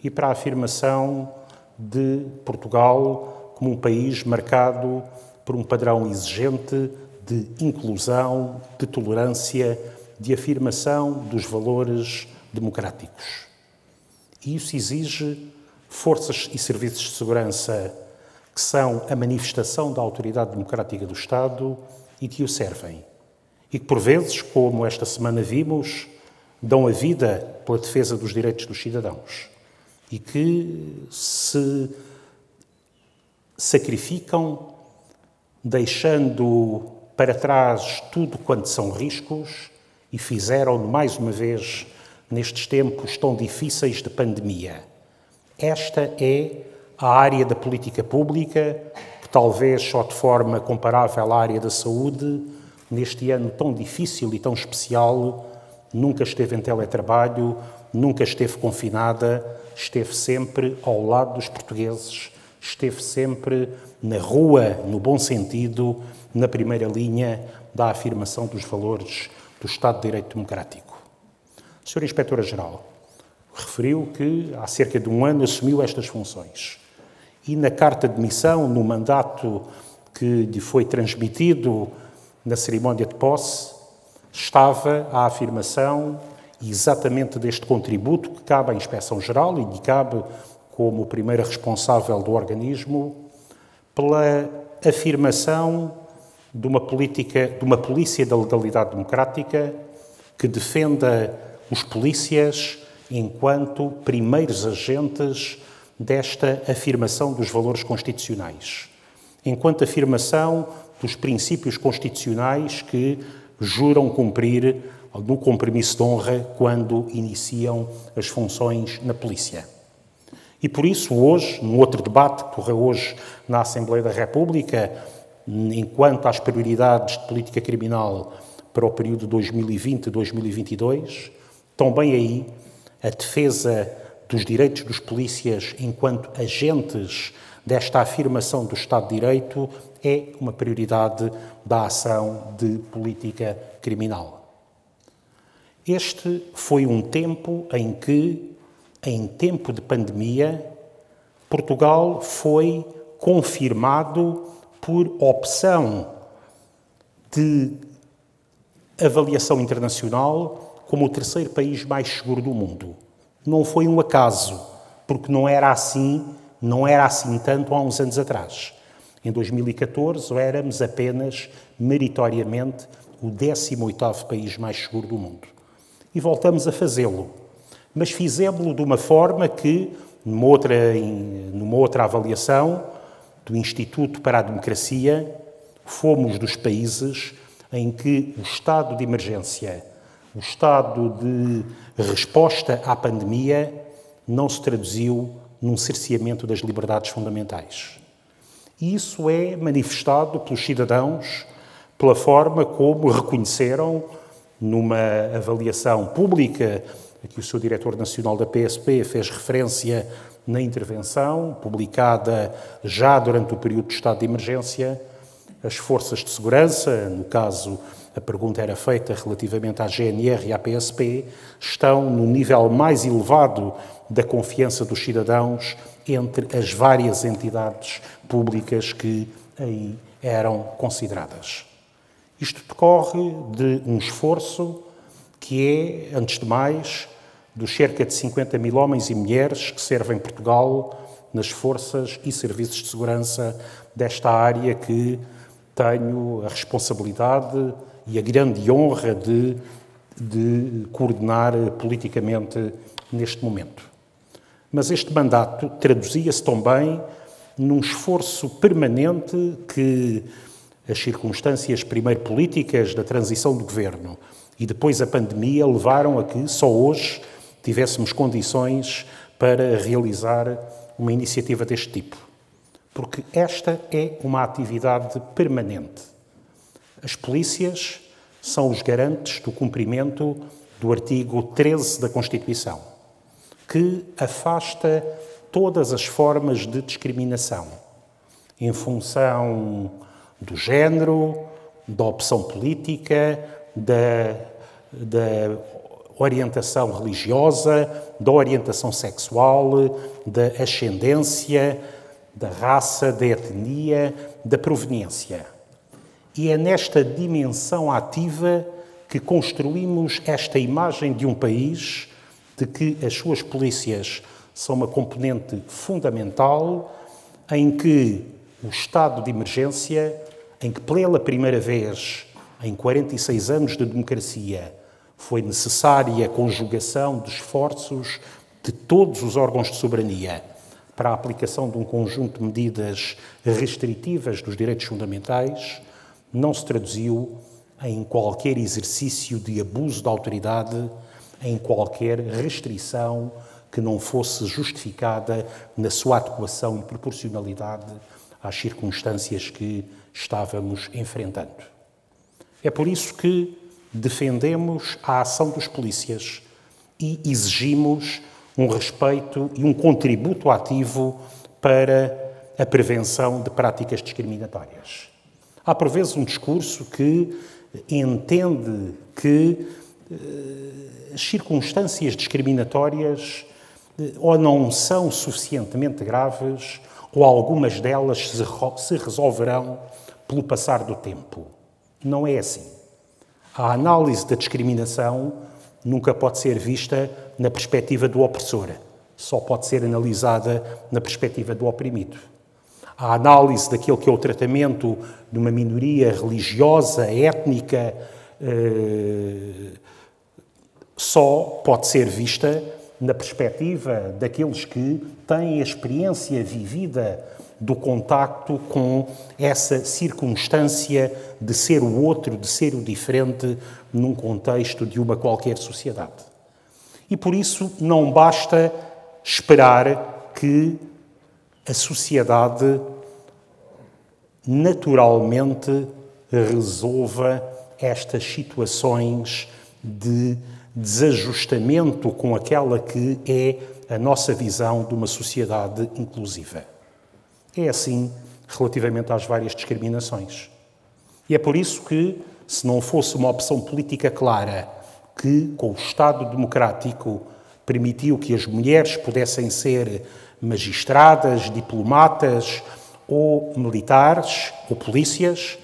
e para a afirmação de Portugal como um país marcado por um padrão exigente de inclusão, de tolerância, de afirmação dos valores democráticos. E isso exige forças e serviços de segurança que são a manifestação da autoridade democrática do Estado e que o servem. E que, por vezes, como esta semana vimos, dão a vida pela defesa dos direitos dos cidadãos e que se sacrificam, deixando para trás tudo quanto são riscos, e fizeram-no mais uma vez nestes tempos tão difíceis de pandemia. Esta é a área da política pública, que talvez só de forma comparável à área da saúde, neste ano tão difícil e tão especial, nunca esteve em teletrabalho, nunca esteve confinada, esteve sempre ao lado dos portugueses, esteve sempre na rua, no bom sentido, na primeira linha da afirmação dos valores do Estado de Direito Democrático. A Sra. Inspetora-Geral referiu que há cerca de um ano assumiu estas funções e na carta de missão, no mandato que lhe foi transmitido na cerimónia de posse, estava a afirmação exatamente deste contributo que cabe à Inspeção-Geral e lhe cabe como primeira responsável do organismo, pela afirmação de uma polícia da legalidade democrática que defenda os polícias enquanto primeiros agentes desta afirmação dos valores constitucionais, enquanto afirmação dos princípios constitucionais que juram cumprir no compromisso de honra quando iniciam as funções na polícia. E por isso hoje, num outro debate que correu hoje na Assembleia da República, enquanto às prioridades de política criminal para o período 2020-2022, também aí a defesa dos direitos dos polícias enquanto agentes desta afirmação do Estado de Direito é uma prioridade da ação de política criminal. Este foi um tempo em que, em tempo de pandemia, Portugal foi confirmado por opção de avaliação internacional como o terceiro país mais seguro do mundo. Não foi um acaso, porque não era assim tanto há uns anos atrás. Em 2014 éramos apenas, meritoriamente, o 18º país mais seguro do mundo. E voltamos a fazê-lo. Mas fizemos-lo de uma forma que, numa outra avaliação do Instituto para a Democracia, fomos dos países em que o estado de emergência, o estado de resposta à pandemia, não se traduziu num cerceamento das liberdades fundamentais. E isso é manifestado pelos cidadãos, pela forma como reconheceram, numa avaliação pública, a que o seu diretor nacional da PSP fez referência na intervenção, publicada já durante o período de estado de emergência, as forças de segurança, no caso a pergunta era feita relativamente à GNR e à PSP, estão no nível mais elevado da confiança dos cidadãos entre as várias entidades públicas que aí eram consideradas. Isto decorre de um esforço que é, antes de mais, dos cerca de 50 mil homens e mulheres que servem Portugal nas forças e serviços de segurança desta área que tenho a responsabilidade e a grande honra de coordenar politicamente neste momento. Mas este mandato traduzia-se também num esforço permanente que as circunstâncias, primeiro políticas, da transição do governo e depois a pandemia, levaram a que só hoje tivéssemos condições para realizar uma iniciativa deste tipo. Porque esta é uma atividade permanente. As polícias são os garantes do cumprimento do artigo 13 da Constituição, que afasta todas as formas de discriminação em função do género, da opção política, da orientação religiosa, da orientação sexual, da ascendência, da raça, da etnia, da proveniência. E é nesta dimensão ativa que construímos esta imagem de um país de que as suas polícias são uma componente fundamental, em que o estado de emergência, em que pela primeira vez em 46 anos de democracia foi necessária a conjugação de esforços de todos os órgãos de soberania para a aplicação de um conjunto de medidas restritivas dos direitos fundamentais, não se traduziu em qualquer exercício de abuso de autoridade, em qualquer restrição que não fosse justificada na sua adequação e proporcionalidade às circunstâncias que estávamos enfrentando. É por isso que defendemos a ação dos polícias e exigimos um respeito e um contributo ativo para a prevenção de práticas discriminatórias. Há, por vezes, um discurso que entende que as circunstâncias discriminatórias ou não são suficientemente graves ou algumas delas se resolverão pelo passar do tempo. Não é assim. A análise da discriminação nunca pode ser vista na perspectiva do opressor, só pode ser analisada na perspectiva do oprimido. A análise daquilo que é o tratamento de uma minoria religiosa, étnica, só pode ser vista na perspectiva daqueles que têm a experiência vivida do contacto com essa circunstância de ser o outro, de ser o diferente, num contexto de uma qualquer sociedade. E por isso não basta esperar que a sociedade naturalmente resolva estas situações de desajustamento com aquela que é a nossa visão de uma sociedade inclusiva. É assim relativamente às várias discriminações. E é por isso que, se não fosse uma opção política clara que, com o Estado democrático, permitiu que as mulheres pudessem ser magistradas, diplomatas ou militares ou polícias,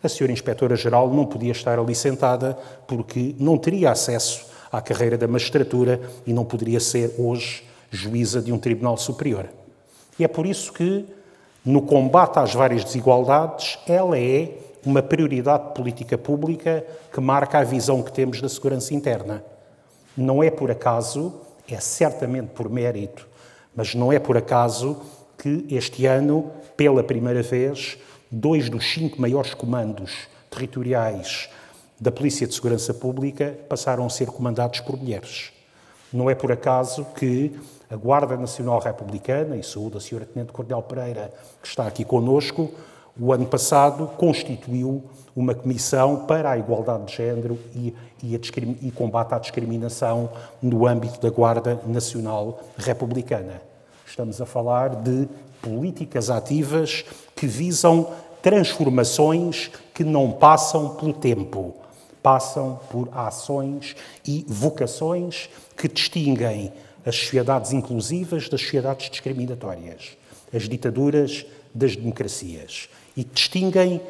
a senhora Inspetora-Geral não podia estar ali sentada porque não teria acesso à carreira da magistratura e não poderia ser hoje juíza de um tribunal superior. E é por isso que, no combate às várias desigualdades, ela é uma prioridade política pública que marca a visão que temos da segurança interna. Não é por acaso, é certamente por mérito, mas não é por acaso que este ano, pela primeira vez, 2 dos 5 maiores comandos territoriais da Polícia de Segurança Pública passaram a ser comandados por mulheres. Não é por acaso que a Guarda Nacional Republicana, e saúdo a Sra. Tenente Coronel Pereira, que está aqui connosco, o ano passado constituiu uma comissão para a igualdade de género e combate à discriminação no âmbito da Guarda Nacional Republicana. Estamos a falar de políticas ativas que visam transformações que não passam pelo tempo, passam por ações e vocações que distinguem as sociedades inclusivas das sociedades discriminatórias, as ditaduras das democracias, e distinguem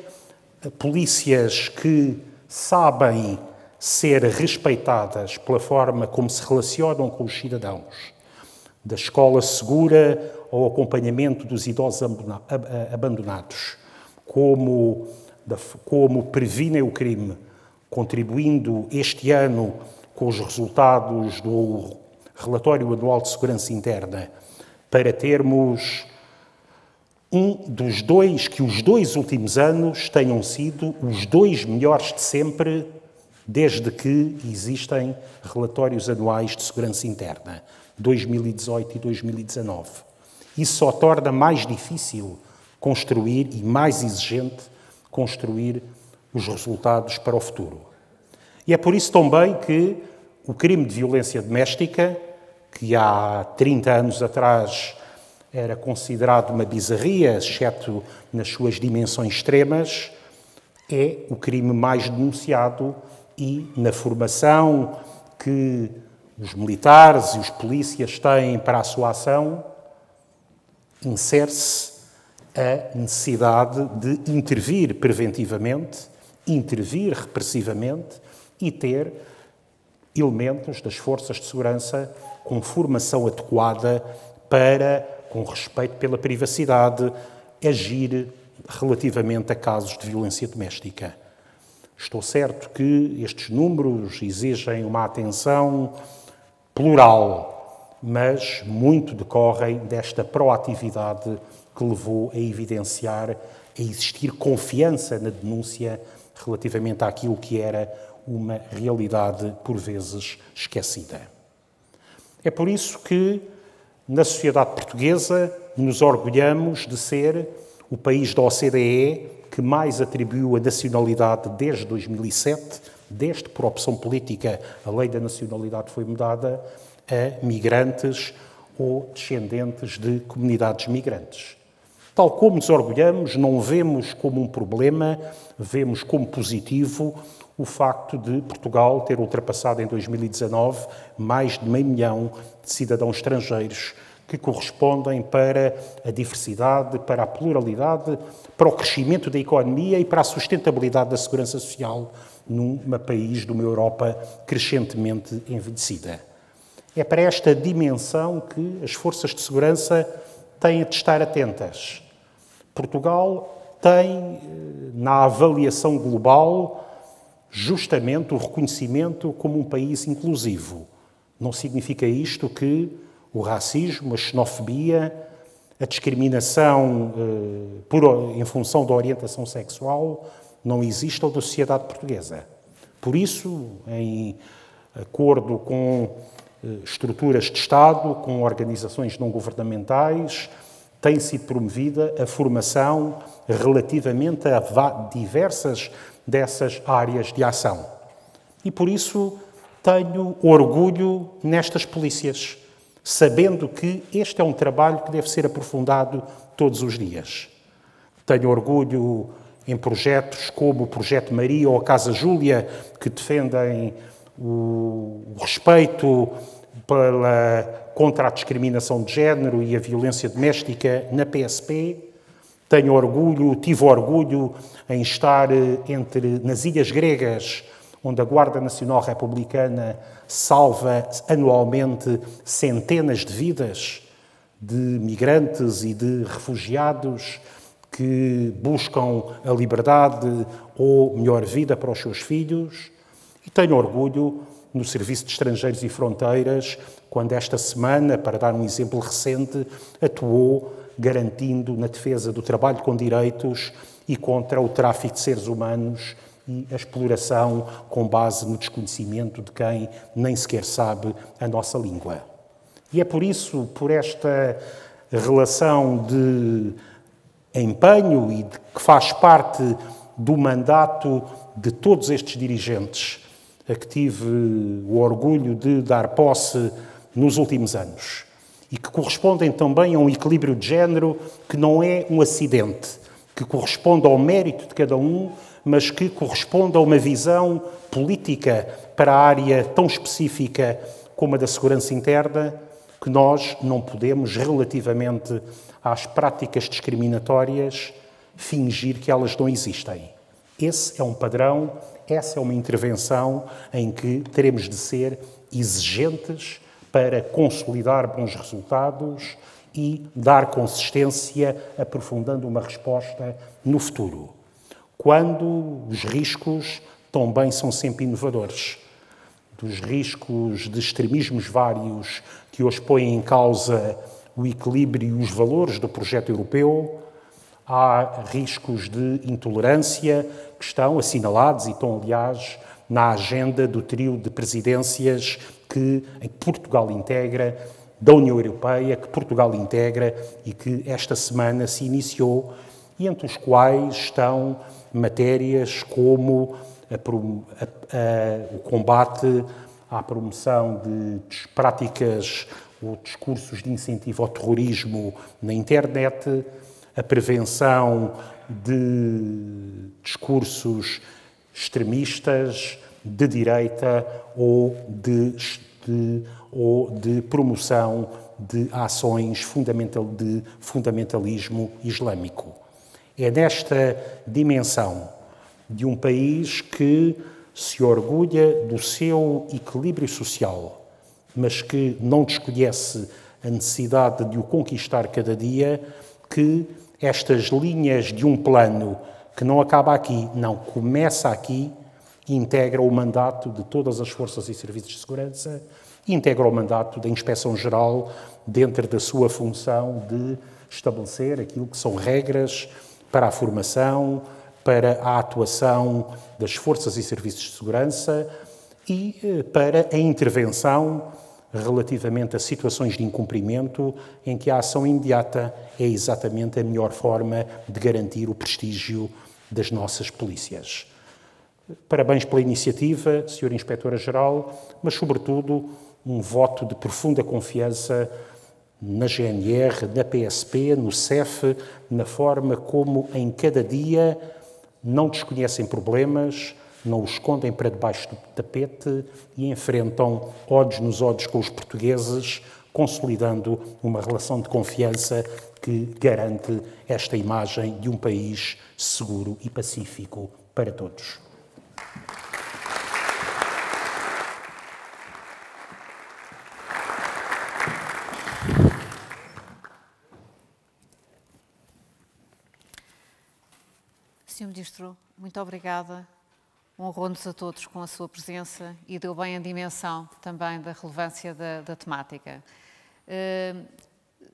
polícias que sabem ser respeitadas pela forma como se relacionam com os cidadãos, da escola segura ao acompanhamento dos idosos abandonados, como previnem o crime, contribuindo este ano com os resultados do Relatório Anual de Segurança Interna para termos os 2 últimos anos tenham sido os 2 melhores de sempre desde que existem relatórios anuais de segurança interna, 2018 e 2019. Isso só torna mais difícil construir e mais exigente construir os resultados para o futuro. E é por isso também que o crime de violência doméstica, que há 30 anos atrás era considerado uma bizarria, exceto nas suas dimensões extremas, é o crime mais denunciado e na formação que os militares e os polícias têm para a sua ação, insere-se a necessidade de intervir preventivamente, intervir repressivamente e ter elementos das forças de segurança com formação adequada para, com respeito pela privacidade, agir relativamente a casos de violência doméstica. Estou certo que estes números exigem uma atenção plural, mas muito decorrem desta proatividade que levou a evidenciar, a existir confiança na denúncia relativamente àquilo que era uma realidade, por vezes, esquecida. É por isso que, na sociedade portuguesa, nos orgulhamos de ser o país da OCDE que mais atribuiu a nacionalidade desde 2007, desde por opção política a lei da nacionalidade foi mudada, a migrantes ou descendentes de comunidades migrantes. Tal como nos orgulhamos, não vemos como um problema, vemos como positivo o facto de Portugal ter ultrapassado em 2019 mais de 500 mil de cidadãos estrangeiros que correspondem para a diversidade, para a pluralidade, para o crescimento da economia e para a sustentabilidade da segurança social num país de uma Europa crescentemente envelhecida. É para esta dimensão que as forças de segurança têm de estar atentas. Portugal tem, na avaliação global, justamente o reconhecimento como um país inclusivo. Não significa isto que o racismo, a xenofobia, a discriminação em função da orientação sexual não existam na sociedade portuguesa. Por isso, em acordo com estruturas de Estado, com organizações não governamentais, tem sido promovida a formação relativamente a diversas dessas áreas de ação. E por isso tenho orgulho nestas polícias, sabendo que este é um trabalho que deve ser aprofundado todos os dias. Tenho orgulho em projetos como o Projeto Maria ou a Casa Júlia, que defendem o respeito contra a discriminação de género e a violência doméstica na PSP. Tive orgulho em estar nas Ilhas Gregas, onde a Guarda Nacional Republicana salva anualmente centenas de vidas de migrantes e de refugiados que buscam a liberdade ou melhor vida para os seus filhos. E tenho orgulho no Serviço de Estrangeiros e Fronteiras, quando esta semana, para dar um exemplo recente, atuou garantindo na defesa do trabalho com direitos e contra o tráfico de seres humanos e a exploração com base no desconhecimento de quem nem sequer sabe a nossa língua. E é por isso, por esta relação de empenho e que faz parte do mandato de todos estes dirigentes, a que tive o orgulho de dar posse nos últimos anos, e que correspondem também a um equilíbrio de género que não é um acidente, que corresponde ao mérito de cada um, mas que corresponde a uma visão política para a área tão específica como a da segurança interna, que nós não podemos, relativamente às práticas discriminatórias, fingir que elas não existem. Esse é um padrão, essa é uma intervenção em que teremos de ser exigentes para consolidar bons resultados e dar consistência, aprofundando uma resposta no futuro. Quando os riscos também são sempre inovadores. Dos riscos de extremismos vários que hoje põem em causa o equilíbrio e os valores do projeto europeu, há riscos de intolerância que estão assinalados e estão, aliás, na agenda do trio de presidências que Portugal integra, da União Europeia, que Portugal integra e que esta semana se iniciou, e entre os quais estão matérias como o combate à promoção de práticas ou discursos de incentivo ao terrorismo na internet, a prevenção de discursos extremistas, de direita ou de promoção de ações de fundamentalismo islâmico. É nesta dimensão de um país que se orgulha do seu equilíbrio social, mas que não desconhece a necessidade de o conquistar cada dia, que estas linhas de um plano que não acaba aqui, não começa aqui, integra o mandato de todas as forças e serviços de segurança, integra o mandato da Inspeção-Geral dentro da sua função de estabelecer aquilo que são regras para a formação, para a atuação das forças e serviços de segurança e para a intervenção relativamente a situações de incumprimento em que a ação imediata é exatamente a melhor forma de garantir o prestígio das nossas polícias. Parabéns pela iniciativa, Sra. Inspetora-Geral, mas, sobretudo, um voto de profunda confiança na GNR, na PSP, no CEF, na forma como, em cada dia, não desconhecem problemas, não os escondem para debaixo do tapete e enfrentam olhos nos olhos com os portugueses, consolidando uma relação de confiança que garante esta imagem de um país seguro e pacífico para todos. Sr. Ministro, muito obrigada. Honrou-nos a todos com a sua presença e deu bem a dimensão também da relevância da temática.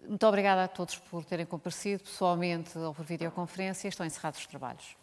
Muito obrigada a todos por terem comparecido, pessoalmente ou por videoconferência. Estão encerrados os trabalhos.